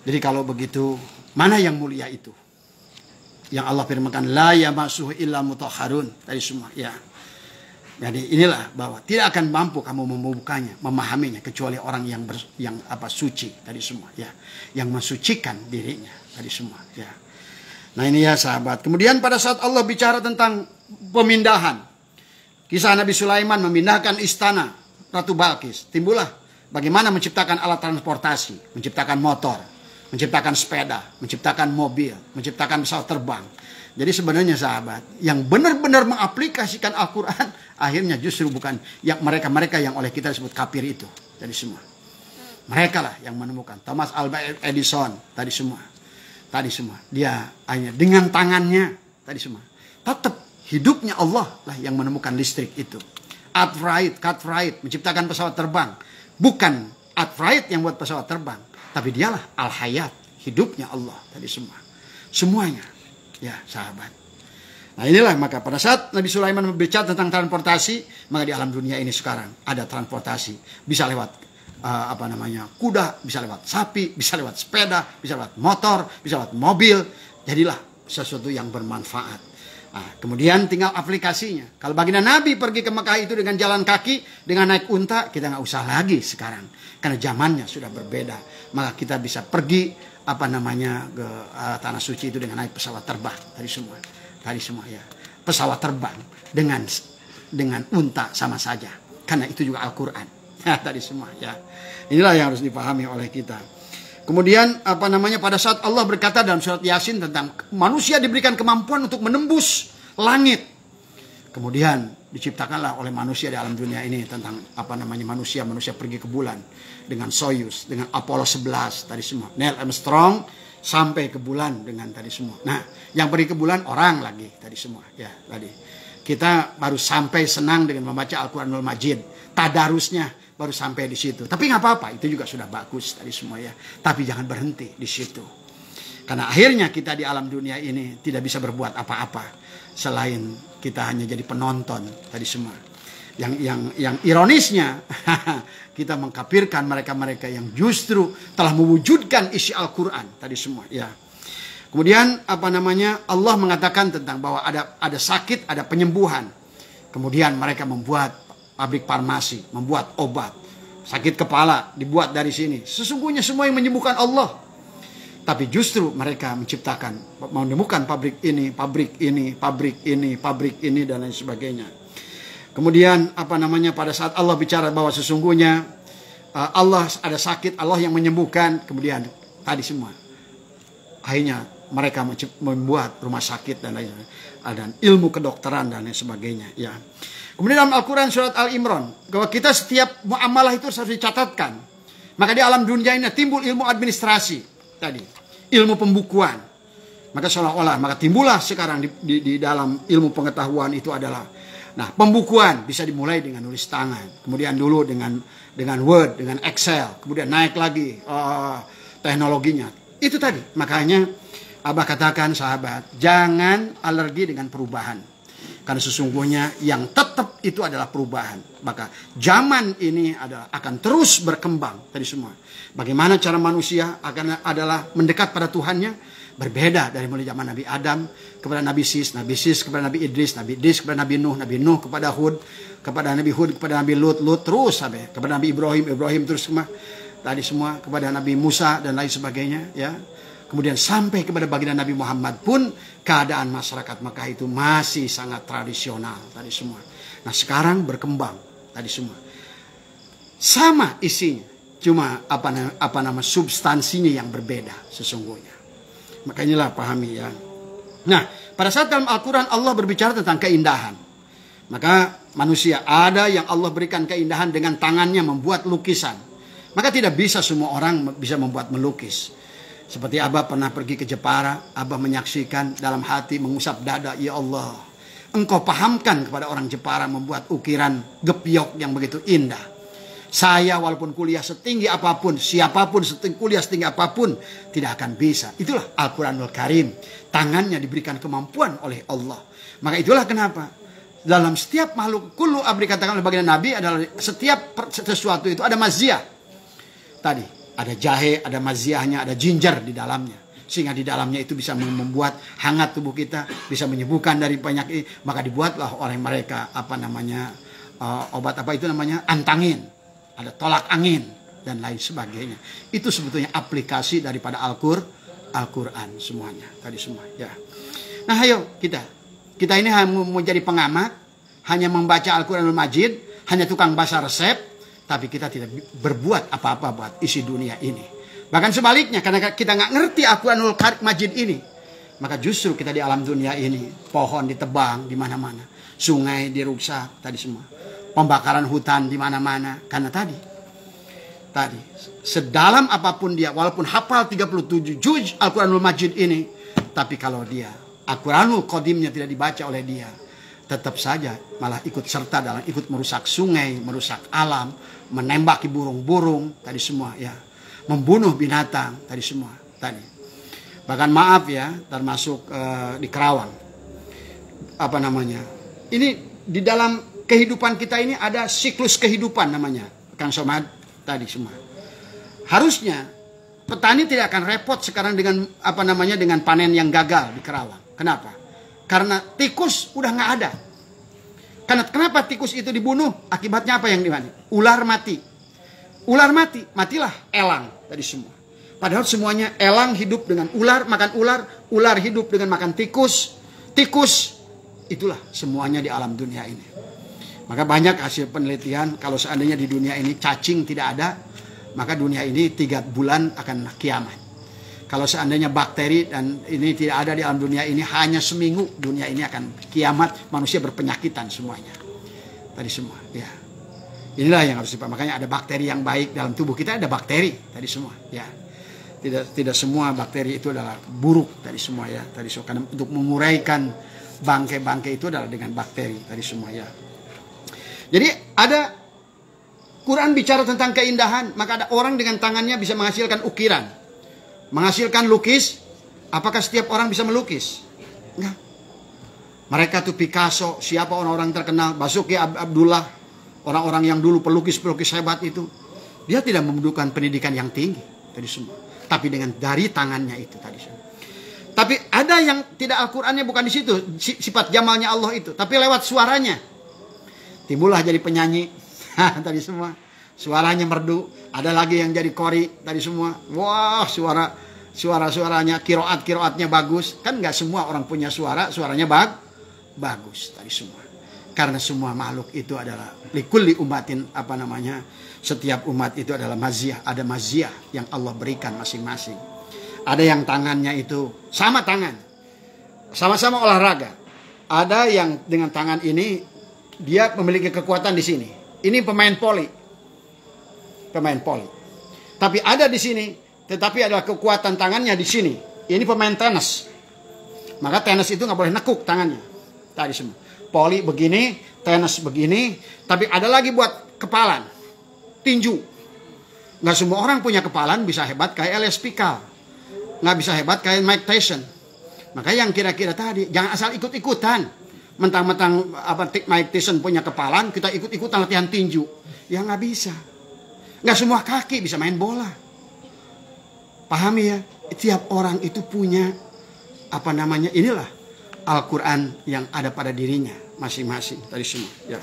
Jadi kalau begitu, mana yang mulia itu? Yang Allah firmankan la yamassuhu illa mutahharun. Tadi semua ya. Jadi inilah bahwa tidak akan mampu kamu membukanya, memahaminya kecuali orang yang suci tadi semua ya, yang mensucikan dirinya tadi semua ya. Nah ini ya sahabat. Kemudian pada saat Allah bicara tentang pemindahan, kisah Nabi Sulaiman memindahkan istana Ratu Balkis, timbullah bagaimana menciptakan alat transportasi, menciptakan motor, menciptakan sepeda, menciptakan mobil, menciptakan pesawat terbang. Jadi sebenarnya sahabat, yang benar-benar mengaplikasikan Al-Quran, akhirnya justru bukan yang mereka yang oleh kita disebut kafir itu. Tadi semua. Mereka lah yang menemukan. Thomas Alva Edison, tadi semua. Dia hanya dengan tangannya, tadi semua. Tetap hidupnya Allah lah yang menemukan listrik itu. Cartwright menciptakan pesawat terbang. Bukan Cartwright yang buat pesawat terbang. Tapi dialah Al-Hayat, hidupnya Allah, tadi semua. Semuanya. Ya sahabat. Nah inilah maka pada saat Nabi Sulaiman berbicara tentang transportasi, maka di alam dunia ini sekarang ada transportasi. Bisa lewat kuda, bisa lewat sapi, bisa lewat sepeda, bisa lewat motor, bisa lewat mobil. Jadilah sesuatu yang bermanfaat. Nah, kemudian tinggal aplikasinya. Kalau baginda Nabi pergi ke Mekah itu dengan jalan kaki, dengan naik unta, kita nggak usah lagi sekarang. Karena zamannya sudah berbeda. Maka kita bisa pergi ke tanah suci itu dengan naik pesawat terbang. Tadi semua ya. Pesawat terbang dengan unta sama saja. Karena itu juga Al-Quran. Ya, tadi semua ya. Inilah yang harus dipahami oleh kita. Kemudian pada saat Allah berkata dalam surat Yasin tentang manusia diberikan kemampuan untuk menembus langit. Kemudian diciptakanlah oleh manusia di alam dunia ini tentang manusia pergi ke bulan dengan Soyuz, dengan Apollo 11 tadi semua. Neil Armstrong sampai ke bulan dengan tadi semua. Nah, yang pergi ke bulan orang lagi tadi semua ya tadi. Kita baru sampai senang dengan membaca Al-Quranul Majid. Tadarusnya baru sampai di situ. Tapi nggak apa-apa, itu juga sudah bagus tadi semua ya. Tapi jangan berhenti di situ. Karena akhirnya kita di alam dunia ini tidak bisa berbuat apa-apa selain kita hanya jadi penonton tadi semua. Yang ironisnya kita mengkafirkan mereka-mereka yang justru telah mewujudkan isi Al-Quran tadi semua ya. Kemudian Allah mengatakan tentang bahwa ada sakit, ada penyembuhan. Kemudian mereka membuat pabrik farmasi, membuat obat. Sakit kepala dibuat dari sini. Sesungguhnya semua yang menyembuhkan Allah. Tapi justru mereka menemukan pabrik ini dan lain sebagainya. Kemudian pada saat Allah bicara bahwa sesungguhnya Allah ada sakit, Allah yang menyembuhkan. Kemudian tadi semua akhirnya mereka membuat rumah sakit dan lain dan ilmu kedokteran dan lain sebagainya ya. Kemudian dalam Al-Quran surat Al-Imran bahwa kita setiap muamalah itu harus dicatatkan. Maka di alam dunia ini timbul ilmu administrasi tadi, ilmu pembukuan. Maka seolah-olah maka timbullah sekarang di dalam ilmu pengetahuan itu adalah pembukuan bisa dimulai dengan nulis tangan, kemudian dulu dengan Word, dengan Excel, kemudian naik lagi teknologinya. Itu tadi. Makanya Abah katakan sahabat, jangan alergi dengan perubahan. Karena sesungguhnya yang tetap itu adalah perubahan. Maka zaman ini akan terus berkembang tadi semua. Bagaimana cara manusia adalah mendekat pada Tuhannya? Berbeda dari mulai zaman Nabi Adam kepada Nabi Sis kepada Nabi Idris kepada Nabi Nuh kepada Hud, kepada Nabi Hud kepada Nabi Lut terus sampai kepada Nabi Ibrahim terus tadi semua kepada Nabi Musa dan lain sebagainya ya. Kemudian sampai kepada baginda Nabi Muhammad pun keadaan masyarakat Makkah itu masih sangat tradisional tadi semua. Nah sekarang berkembang tadi semua. Sama isinya, cuma substansinya yang berbeda sesungguhnya. Maka inilah pahami ya. Nah, pada saat dalam Al-Quran Allah berbicara tentang keindahan. Maka manusia ada yang Allah berikan keindahan dengan tangannya membuat lukisan. Maka tidak bisa semua orang bisa membuat melukis. Seperti Abah pernah pergi ke Jepara, Abah menyaksikan dalam hati mengusap dada, ya Allah, Engkau pahamkan kepada orang Jepara membuat ukiran gebyok yang begitu indah. Saya walaupun kuliah setinggi apapun, siapapun kuliah setinggi apapun, tidak akan bisa. Itulah Al-Quranul Karim. Tangannya diberikan kemampuan oleh Allah. Maka itulah kenapa dalam setiap makhluk, kullu abri katakan oleh baginda Nabi adalah setiap sesuatu itu ada maziah. Tadi ada jahe, ada maziahnya, ada ginger di dalamnya. Sehingga di dalamnya itu bisa membuat hangat tubuh kita, bisa menyembuhkan dari penyakit. Maka dibuatlah oleh mereka obat antangin. Ada tolak angin dan lain sebagainya. Itu sebetulnya aplikasi daripada Al-Quran semuanya. Tadi semua ya. Nah ayo kita ini mau jadi pengamat, hanya membaca Al-Quranul Majid, hanya tukang baca resep, tapi kita tidak berbuat apa-apa buat isi dunia ini. Bahkan sebaliknya, karena kita nggak ngerti Al-Quranul Majid ini, maka justru kita di alam dunia ini, pohon ditebang di mana-mana, sungai dirusak, tadi semua. Pembakaran hutan di mana-mana. Karena tadi sedalam apapun dia, walaupun hafal 37 juz Al-Quranul Majid ini, tapi kalau dia Al-Quranul Qadimnya tidak dibaca oleh dia, tetap saja malah ikut serta dalam ikut merusak sungai, merusak alam, menembaki burung-burung tadi semua ya, membunuh binatang tadi semua tadi. Bahkan maaf ya, termasuk di Kerawang ini di dalam kehidupan kita ini ada siklus kehidupan namanya, Kang Somad tadi semua. Harusnya petani tidak akan repot sekarang dengan dengan panen yang gagal di Kerawang. Kenapa? Karena tikus udah nggak ada. Kenapa tikus itu dibunuh? Akibatnya apa yang dimana? Ular mati. Ular mati, matilah elang tadi semua. Padahal semuanya elang hidup dengan ular, makan ular, ular hidup dengan makan tikus, tikus itulah semuanya di alam dunia ini. Maka banyak hasil penelitian kalau seandainya di dunia ini cacing tidak ada, maka dunia ini 3 bulan akan kiamat. Kalau seandainya bakteri dan ini tidak ada di alam dunia ini, hanya seminggu dunia ini akan kiamat, manusia berpenyakitan semuanya. Tadi semua, ya. Inilah yang harus dipahami. Makanya ada bakteri yang baik dalam tubuh kita, ada bakteri tadi semua, ya. Tidak semua bakteri itu adalah buruk tadi semua ya. Tadi semua karena untuk menguraikan bangkai-bangkai itu adalah dengan bakteri tadi semua ya. Jadi ada Quran bicara tentang keindahan, maka ada orang dengan tangannya bisa menghasilkan ukiran, menghasilkan lukis. Apakah setiap orang bisa melukis? Enggak. Mereka tuh Picasso, siapa orang-orang terkenal, Basuki Abdullah, orang-orang yang dulu pelukis-pelukis hebat itu, dia tidak membutuhkan pendidikan yang tinggi tadi semua, tapi dengan dari tangannya itu tadi semua. Tapi ada yang tidak Al-Qurannya bukan di situ, sifat jamalnya Allah itu, tapi lewat suaranya. Timbullah jadi penyanyi tadi semua, suaranya merdu. Ada lagi yang jadi qori tadi semua. Wah, suaranya kiroatnya bagus. Kan nggak semua orang punya suaranya bagus tadi semua. Karena semua makhluk itu adalah likulli umatin setiap umat itu adalah maziah, ada maziah yang Allah berikan masing-masing. Ada yang tangannya itu sama tangan, sama-sama olahraga. Ada yang dengan tangan ini dia memiliki kekuatan di sini. Ini pemain voli. Tapi ada di sini, tetapi adalah kekuatan tangannya di sini. Ini pemain tenis. Maka tenis itu nggak boleh nekuk tangannya. Tadi semua. Voli begini, tenis begini. Tapi ada lagi buat kepalan, tinju. Nggak semua orang punya kepalan bisa hebat kayak Elias Pikal. Nggak bisa hebat kayak Mike Tyson. Maka yang kira-kira tadi, jangan asal ikut-ikutan. Mentang-mentang Mike Tyson punya kepalan, kita ikut-ikutan latihan tinju. Ya nggak bisa. Nggak semua kaki bisa main bola. Pahami ya? Tiap orang itu punya inilah Al-Quran yang ada pada dirinya masing-masing tadi semua. Ya.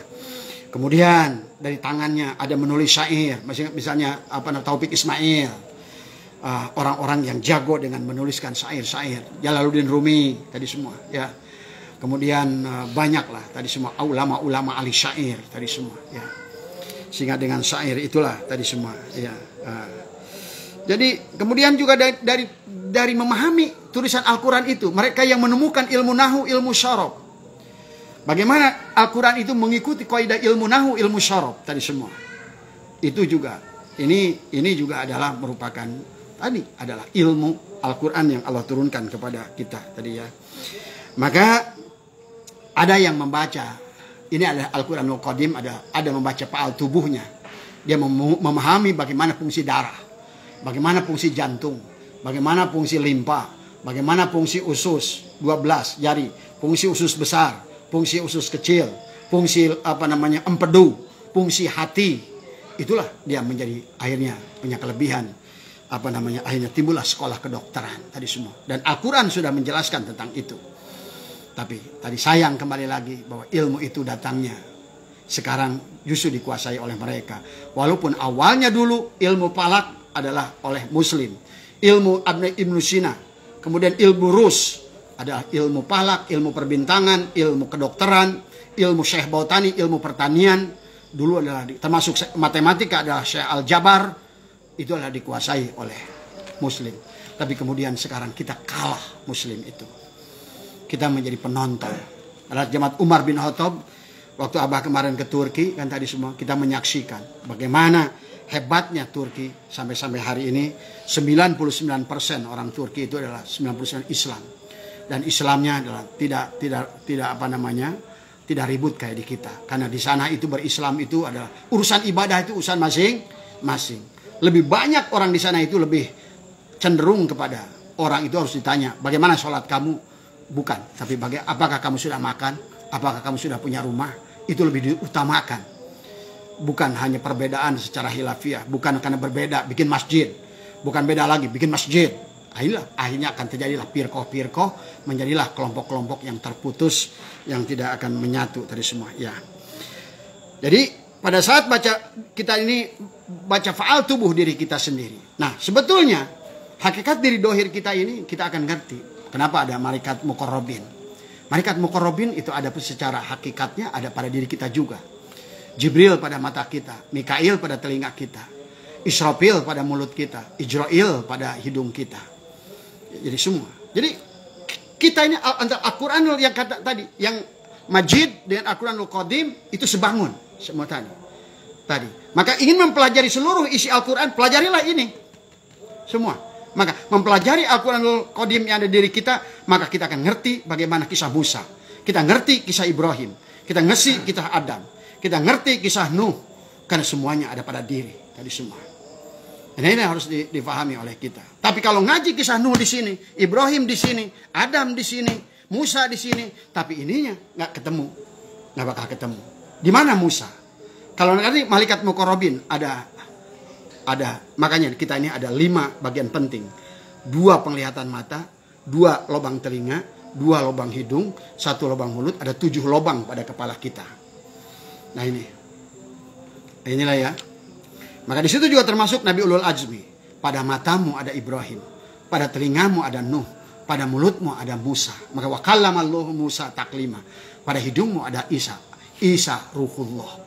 Kemudian dari tangannya ada menulis syair, misalnya Taufik Ismail, orang-orang yang jago dengan menuliskan syair-syair, Jalaluddin Rumi tadi semua. Ya. Kemudian banyaklah tadi semua ulama-ulama ahli syair tadi semua. Ya. Sehingga dengan syair itulah tadi semua. Ya. Jadi kemudian juga dari memahami tulisan Al-Quran itu, mereka yang menemukan ilmu nahu, ilmu syarab. Bagaimana Al-Quran itu mengikuti kaidah ilmu nahu, ilmu syarab tadi semua. Itu juga ini juga adalah merupakan adalah ilmu Al-Quran yang Allah turunkan kepada kita tadi ya. Maka ada yang membaca, ini ada Al-Quranul Qadim, ada membaca faal tubuhnya. Dia memahami bagaimana fungsi darah, bagaimana fungsi jantung, bagaimana fungsi limpa, bagaimana fungsi usus 12 jari, fungsi usus besar, fungsi usus kecil, fungsi empedu, fungsi hati. Itulah dia menjadi akhirnya punya kelebihan. Akhirnya timbullah sekolah kedokteran tadi semua. Dan Al-Quran sudah menjelaskan tentang itu. Tapi tadi sayang kembali lagi bahwa ilmu itu datangnya sekarang justru dikuasai oleh mereka. Walaupun awalnya dulu ilmu falak adalah oleh Muslim. Ilmu Ibnu Sina, kemudian ilmu Rus adalah ilmu falak, ilmu perbintangan, ilmu kedokteran, ilmu Syekh Bautani, ilmu pertanian. Dulu adalah termasuk matematika adalah Syekh Al-Jabar, itu adalah dikuasai oleh Muslim. Tapi kemudian sekarang kita kalah Muslim itu. Kita menjadi penonton. Adalah jemaat Umar bin Khattab, waktu Abah kemarin ke Turki, kan tadi semua kita menyaksikan bagaimana hebatnya Turki sampai hari ini. 99% orang Turki itu adalah 99% Islam. Dan Islamnya adalah tidak ribut kayak di kita. Karena di sana itu berislam itu adalah urusan ibadah, itu urusan masing-masing. Lebih banyak orang di sana itu lebih cenderung kepada orang itu harus ditanya, bagaimana sholat kamu? Bukan, tapi apakah kamu sudah makan? Apakah kamu sudah punya rumah? Itu lebih diutamakan. Bukan hanya perbedaan secara hilafiah, bukan karena berbeda bikin masjid, bukan beda lagi bikin masjid. Akhirnya akan terjadilah firqah-firqah, menjadilah kelompok-kelompok yang terputus, yang tidak akan menyatu tadi semua. Ya. Jadi pada saat kita ini baca faal tubuh diri kita sendiri. Nah sebetulnya hakikat diri dohir kita ini kita akan ngerti. Kenapa ada malaikat muqarrabin? Malaikat muqarrabin itu ada secara hakikatnya ada pada diri kita juga. Jibril pada mata kita, Mikail pada telinga kita, Israfil pada mulut kita, Ijrail pada hidung kita. Jadi semua. Jadi kita ini antara Al-Quran yang kata tadi, yang Majid dengan Al-Quranul Qadim itu sebangun semua tadi. Maka ingin mempelajari seluruh isi Al-Quran, pelajarilah ini semua. Maka mempelajari Al-Quranul Qadim yang ada di diri kita, maka kita akan ngerti bagaimana kisah Musa. Kita ngerti kisah Ibrahim. Kita ngerti kisah Adam. Kita ngerti kisah Nuh. Karena semuanya ada pada diri tadi semua. Dan ini harus difahami oleh kita. Tapi kalau ngaji kisah Nuh di sini, Ibrahim di sini, Adam di sini, Musa di sini, tapi ininya nggak ketemu, nggak bakal ketemu. Di mana Musa? Kalau nanti malaikat muqarrabin ada, makanya kita ini ada 5 bagian penting. 2 penglihatan mata, 2 lubang telinga, 2 lubang hidung, 1 lubang mulut, ada 7 lubang pada kepala kita. Nah inilah ya. Maka di situ juga termasuk Nabi Ulul Azmi. Pada matamu ada Ibrahim, pada telingamu ada Nuh, pada mulutmu ada Musa. Maka wa kallamallahu Musa taklima. Pada hidungmu ada Isa ruhullah.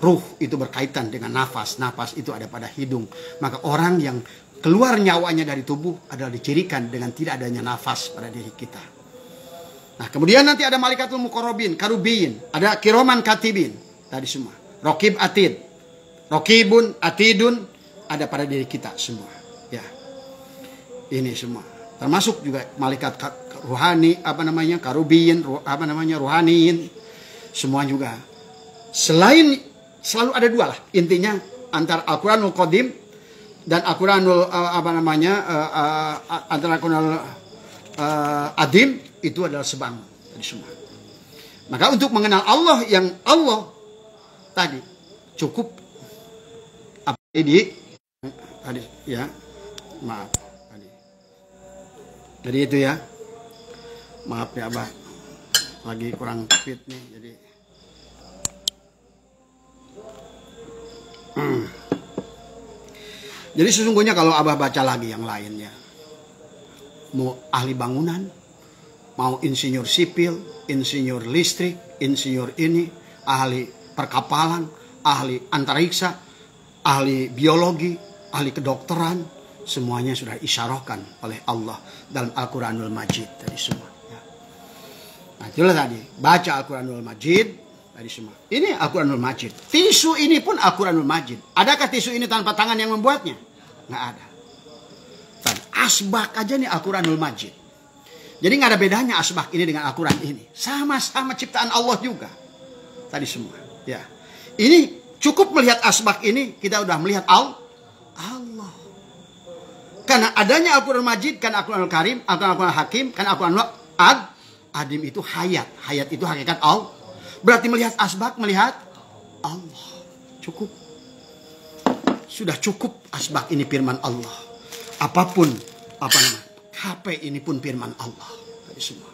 Ruh itu berkaitan dengan nafas. Nafas itu ada pada hidung. Maka orang yang keluar nyawanya dari tubuh adalah dicirikan dengan tidak adanya nafas pada diri kita. Nah, kemudian nanti ada malaikatul muqarrabin, karubiyin, ada kiroman katibin, tadi semua. Rokib atid, rokibun atidun ada pada diri kita semua. Ya, ini semua. Termasuk juga malaikat ruhani, karubiyin, ruhaniin, semua juga. Selain selalu ada dua lah intinya antara Al-Quranul Qadim dan Al-Quranul antara Al-Quranul Adim itu adalah sebang tadi semua. Maka untuk mengenal Allah yang Allah tadi cukup apa tadi ya, maaf tadi. Jadi itu ya, maaf ya Abah, lagi kurang fit nih jadi. Jadi sesungguhnya kalau Abah baca lagi yang lainnya, mau ahli bangunan, mau insinyur sipil, insinyur listrik, insinyur ini, ahli perkapalan, ahli antariksa, ahli biologi, ahli kedokteran, semuanya sudah isyarahkan oleh Allah dalam Al-Quranul Majid tadi semua. Nah itulah tadi, baca Al-Quranul Majid tadi semua. Ini Al-Quranul Majid. Tisu ini pun Al-Quranul Majid. Adakah tisu ini tanpa tangan yang membuatnya? Nggak ada. Tadi, asbak aja nih Al-Quranul Majid. Jadi nggak ada bedanya asbak ini dengan Al-Quran ini. Sama-sama ciptaan Allah juga. Tadi semua. Ya. Ini cukup melihat asbak ini, kita udah melihat Allah. Karena adanya Al-Quran Majid, kan Al-Quranul Karim, Al-Quran Hakim, kan Al-Quranul Adim itu hayat. Hayat itu hakikat Allah. Berarti melihat asbak, melihat Allah. Cukup. Sudah cukup asbak ini firman Allah. Apapun, HP ini pun firman Allah. Tadi semua.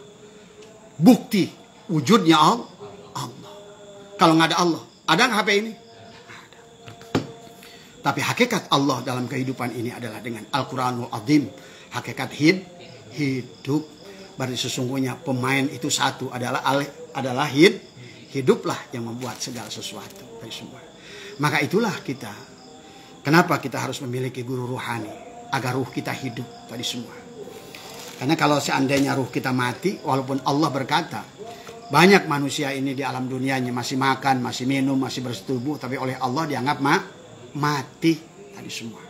Bukti wujudnya Allah. Kalau nggak ada Allah, ada nggak HP ini? Ada. Tapi hakikat Allah dalam kehidupan ini adalah dengan Al-Quranul Adim. Hakikat hidup. Berarti sesungguhnya pemain itu satu adalah hiduplah yang membuat segala sesuatu dari semua. Maka itulah kita. Kenapa kita harus memiliki guru ruhani agar ruh kita hidup tadi semua. Karena kalau seandainya ruh kita mati, walaupun Allah berkata, banyak manusia ini di alam dunianya masih makan, masih minum, masih bersetubuh, tapi oleh Allah dianggap mati tadi semua.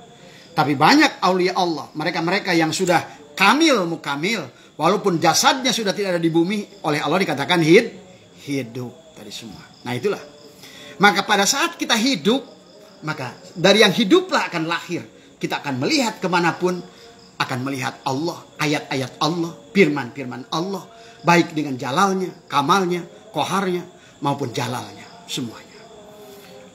Tapi banyak aulia Allah, mereka-mereka yang sudah kamil mukamil, walaupun jasadnya sudah tidak ada di bumi, oleh Allah dikatakan hidup tadi semua. Nah itulah. Maka pada saat kita hidup, maka dari yang hiduplah akan lahir. Kita akan melihat kemanapun, akan melihat Allah, ayat-ayat Allah, firman-firman Allah, baik dengan jalalnya, kamalnya, koharnya, maupun jalalnya, semuanya.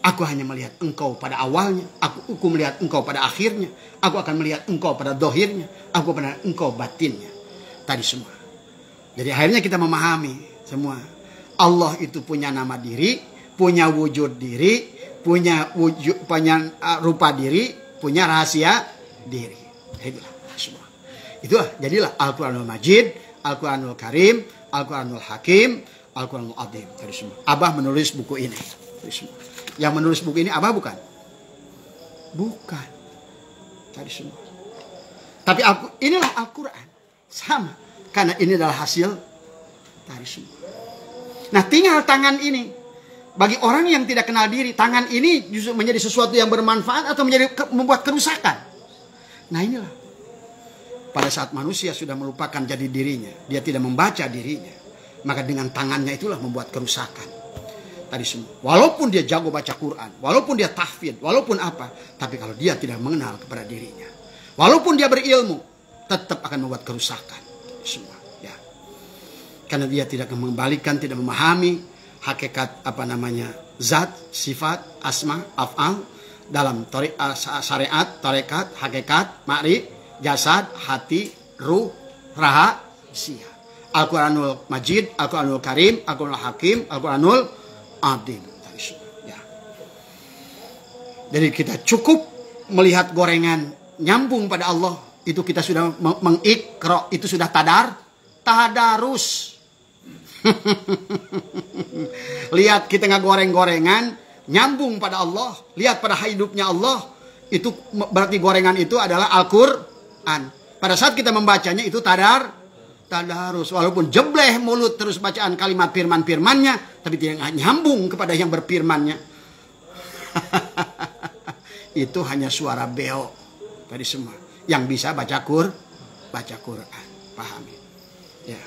Aku hanya melihat engkau pada awalnya, aku melihat engkau pada akhirnya, aku akan melihat engkau pada dohirnya, aku pada engkau batinnya. Tadi semua. Jadi akhirnya kita memahami semua. Allah itu punya nama diri, punya wujud diri, punya rupa diri, punya rahasia diri. Itulah semua. Itulah jadilah Al-Quranul Majid, Al-Quranul Karim, Al-Quranul Hakim, Al-Quranul Adim. Tadi semua. Abah menulis buku ini. Tadi semua. Yang menulis buku ini Abah bukan? Bukan. Tadi semua. Tapi inilah Al-Quran. Sama. Karena ini adalah hasil dari semua. Nah tinggal tangan ini. Bagi orang yang tidak kenal diri, tangan ini justru menjadi sesuatu yang bermanfaat atau membuat kerusakan. Nah inilah. Pada saat manusia sudah melupakan jadi dirinya, dia tidak membaca dirinya, maka dengan tangannya itulah membuat kerusakan. Tadi semua. Walaupun dia jago baca Quran, walaupun dia tahfidz, walaupun apa, tapi kalau dia tidak mengenal kepada dirinya, walaupun dia berilmu, tetap akan membuat kerusakan. Semua, ya. Karena dia tidak mengembalikan, tidak memahami hakikat zat, sifat, asma, af'al dalam syariat, tarekat, hakikat, ma'rif, jasad, hati, ruh, rahasia. Al-Quranul Majid, Al-Quranul Karim, Al-Quranul Hakim, Al-Quranul Adim. Ya. Jadi kita cukup melihat gorengan nyambung pada Allah, itu kita sudah mengikra, itu sudah tadarus. Lihat kita nggak goreng-gorengan, nyambung pada Allah, lihat pada hidupnya Allah, Itu berarti gorengan itu adalah Al-Quran. Pada saat kita membacanya itu tadarus. Walaupun jebleh mulut terus bacaan kalimat firman-firmannya, tapi tidak nyambung kepada yang berfirmannya. Itu hanya suara beo tadi semua. Yang bisa baca Quran. Pahami. Ya.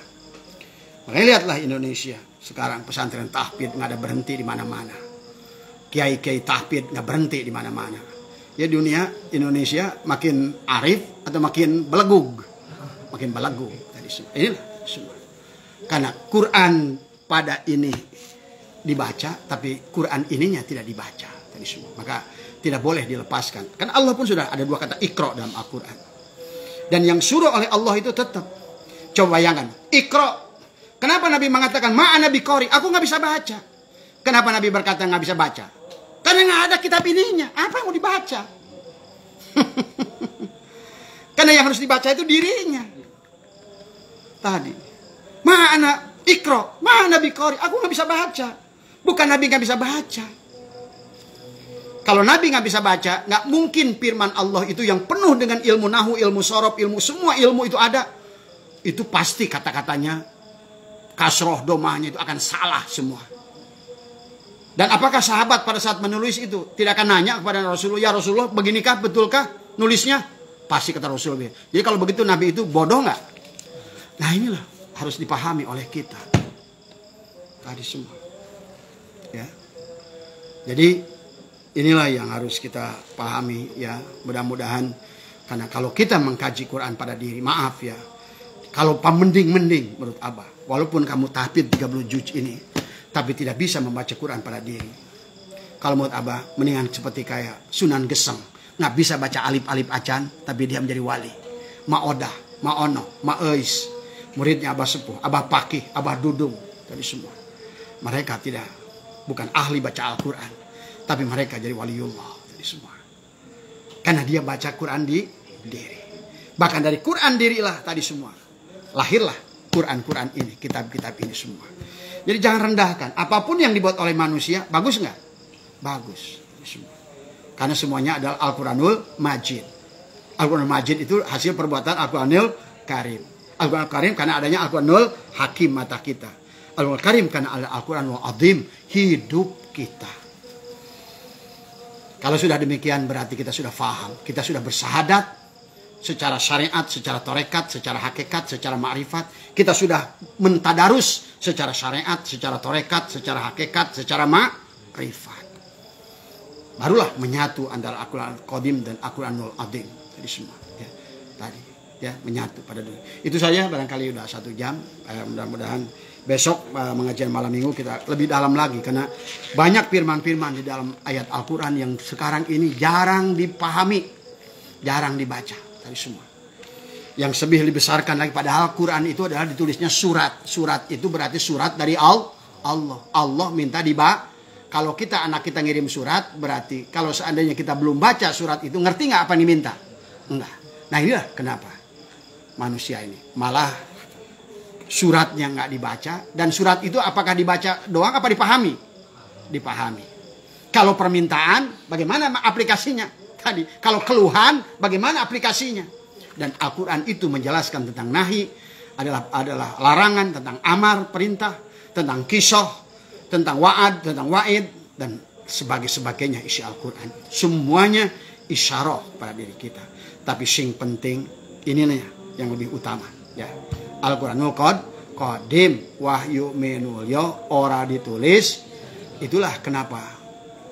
Makanya lihatlah Indonesia. Sekarang pesantren tahfidz nggak ada berhenti di mana-mana. Kiai-kiai tahfidz nggak berhenti di mana-mana. Ya dunia Indonesia makin arif atau makin belegug. Makin belegug. Inilah semua. Karena Quran pada ini dibaca, tapi Quran ininya tidak dibaca tadi semua. Maka tidak boleh dilepaskan. Karena Allah pun sudah ada 2 kata Iqra dalam Al-Quran. Dan yang suruh oleh Allah itu tetap. Coba bayangkan, Iqra. Kenapa Nabi mengatakan ma'ana biqari? Aku nggak bisa baca. Kenapa Nabi berkata nggak bisa baca? Karena nggak ada kitab ininya. Apa yang mau dibaca? Karena yang harus dibaca itu dirinya. Tadi, mana Iqra, mana biqari? Aku nggak bisa baca. Bukan Nabi nggak bisa baca. Kalau Nabi nggak bisa baca, nggak mungkin firman Allah itu yang penuh dengan ilmu nahu, ilmu sorob, ilmu semua ilmu itu ada. Itu pasti kata-katanya, kasroh domahnya itu akan salah semua. Dan apakah sahabat pada saat menulis itu tidak akan nanya kepada Rasulullah, ya Rasulullah beginikah, betulkah nulisnya? Pasti kata Rasulullah. Jadi kalau begitu Nabi itu bodoh nggak? Nah inilah harus dipahami oleh kita. Tadi semua. Ya. Jadi inilah yang harus kita pahami ya. Mudah-mudahan karena kalau kita mengkaji Quran pada diri, maaf ya. Kalau mending menurut Abah. Walaupun kamu tahfidz 30 juz ini, tapi tidak bisa membaca Quran pada diri. Kalau menurut Abah, mendingan seperti kayak Sunan Geseng. Nggak bisa baca alif-alif acan, tapi dia menjadi wali. Ma'odah, Ma'ono, Ma'eis. Muridnya Abah Sepuh, Abah Pakih, Abah Dudung. Tadi semua. Mereka bukan ahli baca Al-Quran. Tapi mereka jadi waliullah. Tadi semua. Karena dia baca Quran di diri. Bahkan dari Quran dirilah tadi semua. Lahirlah Quran-Quran ini, kitab-kitab ini semua. Jadi jangan rendahkan. Apapun yang dibuat oleh manusia, bagus nggak? Bagus. Semua. Karena semuanya adalah Al-Quranul Majid. Al-Quranul Majid itu hasil perbuatan Al-Quranul Karim. Al-Quranul Karim karena adanya Al-Quranul Hakim mata kita. Al-Quranul Karim karena ada Al-Quranul Azim hidup kita. Kalau sudah demikian berarti kita sudah faham. Kita sudah bersahadat. Secara syariat, secara torekat, secara hakikat, secara ma'rifat. Kita sudah mentadarus secara syariat, secara torekat, secara hakikat, secara ma'rifat. Barulah menyatu antara Al-Quran Qadim dan Al-Quranul Azim. Jadi semua. Ya, tadi. Ya, menyatu pada dunia. Itu saja barangkali sudah 1 jam. Mudah-mudahan besok mengajian malam minggu kita lebih dalam lagi. Karena banyak firman-firman di dalam ayat Al-Quran yang sekarang ini jarang dipahami. Jarang dibaca. Tadi semua. Yang lebih dibesarkan lagi padahal Quran itu adalah ditulisnya surat. Surat itu berarti surat dari Allah. Allah minta dibaca. Kalau anak kita ngirim surat berarti kalau seandainya kita belum baca surat itu ngerti nggak apa yang diminta? Enggak. Nah inilah kenapa manusia ini malah suratnya nggak dibaca dan surat itu apakah dibaca doang apa dipahami? Dipahami. Kalau permintaan bagaimana aplikasinya? Tadi, kalau keluhan, bagaimana aplikasinya? Dan Al-Quran itu menjelaskan tentang nahi, adalah larangan, tentang amar, perintah, tentang kisah, tentang wa'ad, tentang wa'id, dan sebagainya isi Al-Quran. Semuanya isyarah pada diri kita. Tapi sing penting, inilah yang lebih utama. Ya. Al-Quranul Qadim, wahyu menulyo, ora ditulis. Itulah kenapa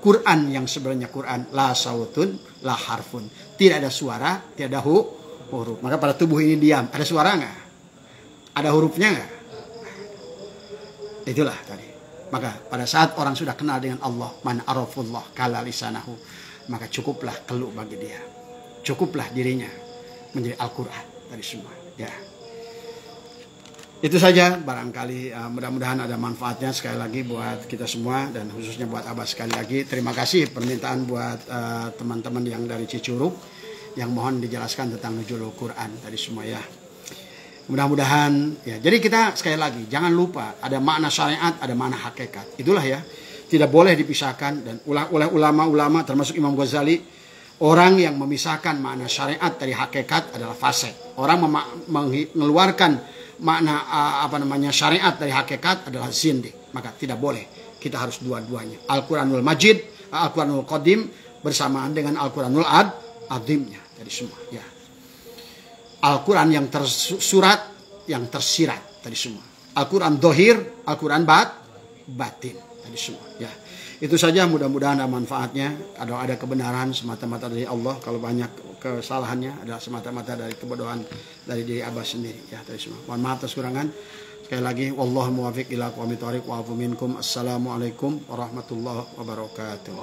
Quran yang sebenarnya Quran la sautun la harfun. Tidak ada suara, tidak ada huruf. Maka pada tubuh ini diam. Ada suara nggak? Ada hurufnya nggak? Itulah tadi. Maka pada saat orang sudah kenal dengan Allah, man arafullah kala lisanahu, maka cukuplah keluh bagi dia. Cukuplah dirinya menjadi Al-Quran tadi semua. Ya. Itu saja barangkali mudah-mudahan ada manfaatnya sekali lagi buat kita semua dan khususnya buat Abah sekali lagi. Terima kasih permintaan buat teman-teman yang dari Cicurug yang mohon dijelaskan tentang nuzulul Quran tadi semua ya. Mudah-mudahan ya. Jadi kita sekali lagi jangan lupa ada makna syariat, ada makna hakikat. Itulah ya. Tidak boleh dipisahkan dan oleh ulama-ulama termasuk Imam Ghazali Orang yang memisahkan makna syariat dari hakikat adalah fasik. Orang mengeluarkan makna syariat dari hakikat adalah zindik. Maka tidak boleh. Kita harus dua-duanya. Al-Quranul Majid, Al-Quranul Qadim bersamaan dengan Al-Quranul Adimnya. Jadi semua. Ya. Al-Quran yang tersurat, yang tersirat. Tadi semua. Al-Quran dohir, Al-Quran batin. Tadi semua. Ya. Itu saja, mudah-mudahan ada manfaatnya. Ada kebenaran semata-mata dari Allah. Kalau banyak kesalahannya adalah semata-mata dari kebodohan dari diri Abah sendiri. Ya, tadi semua. Mohon maaf atas kurangan. Sekali lagi, wallahu muwaffiq ila aqwamit thoriq wa afu minkum. Assalamualaikum warahmatullahi wabarakatuh.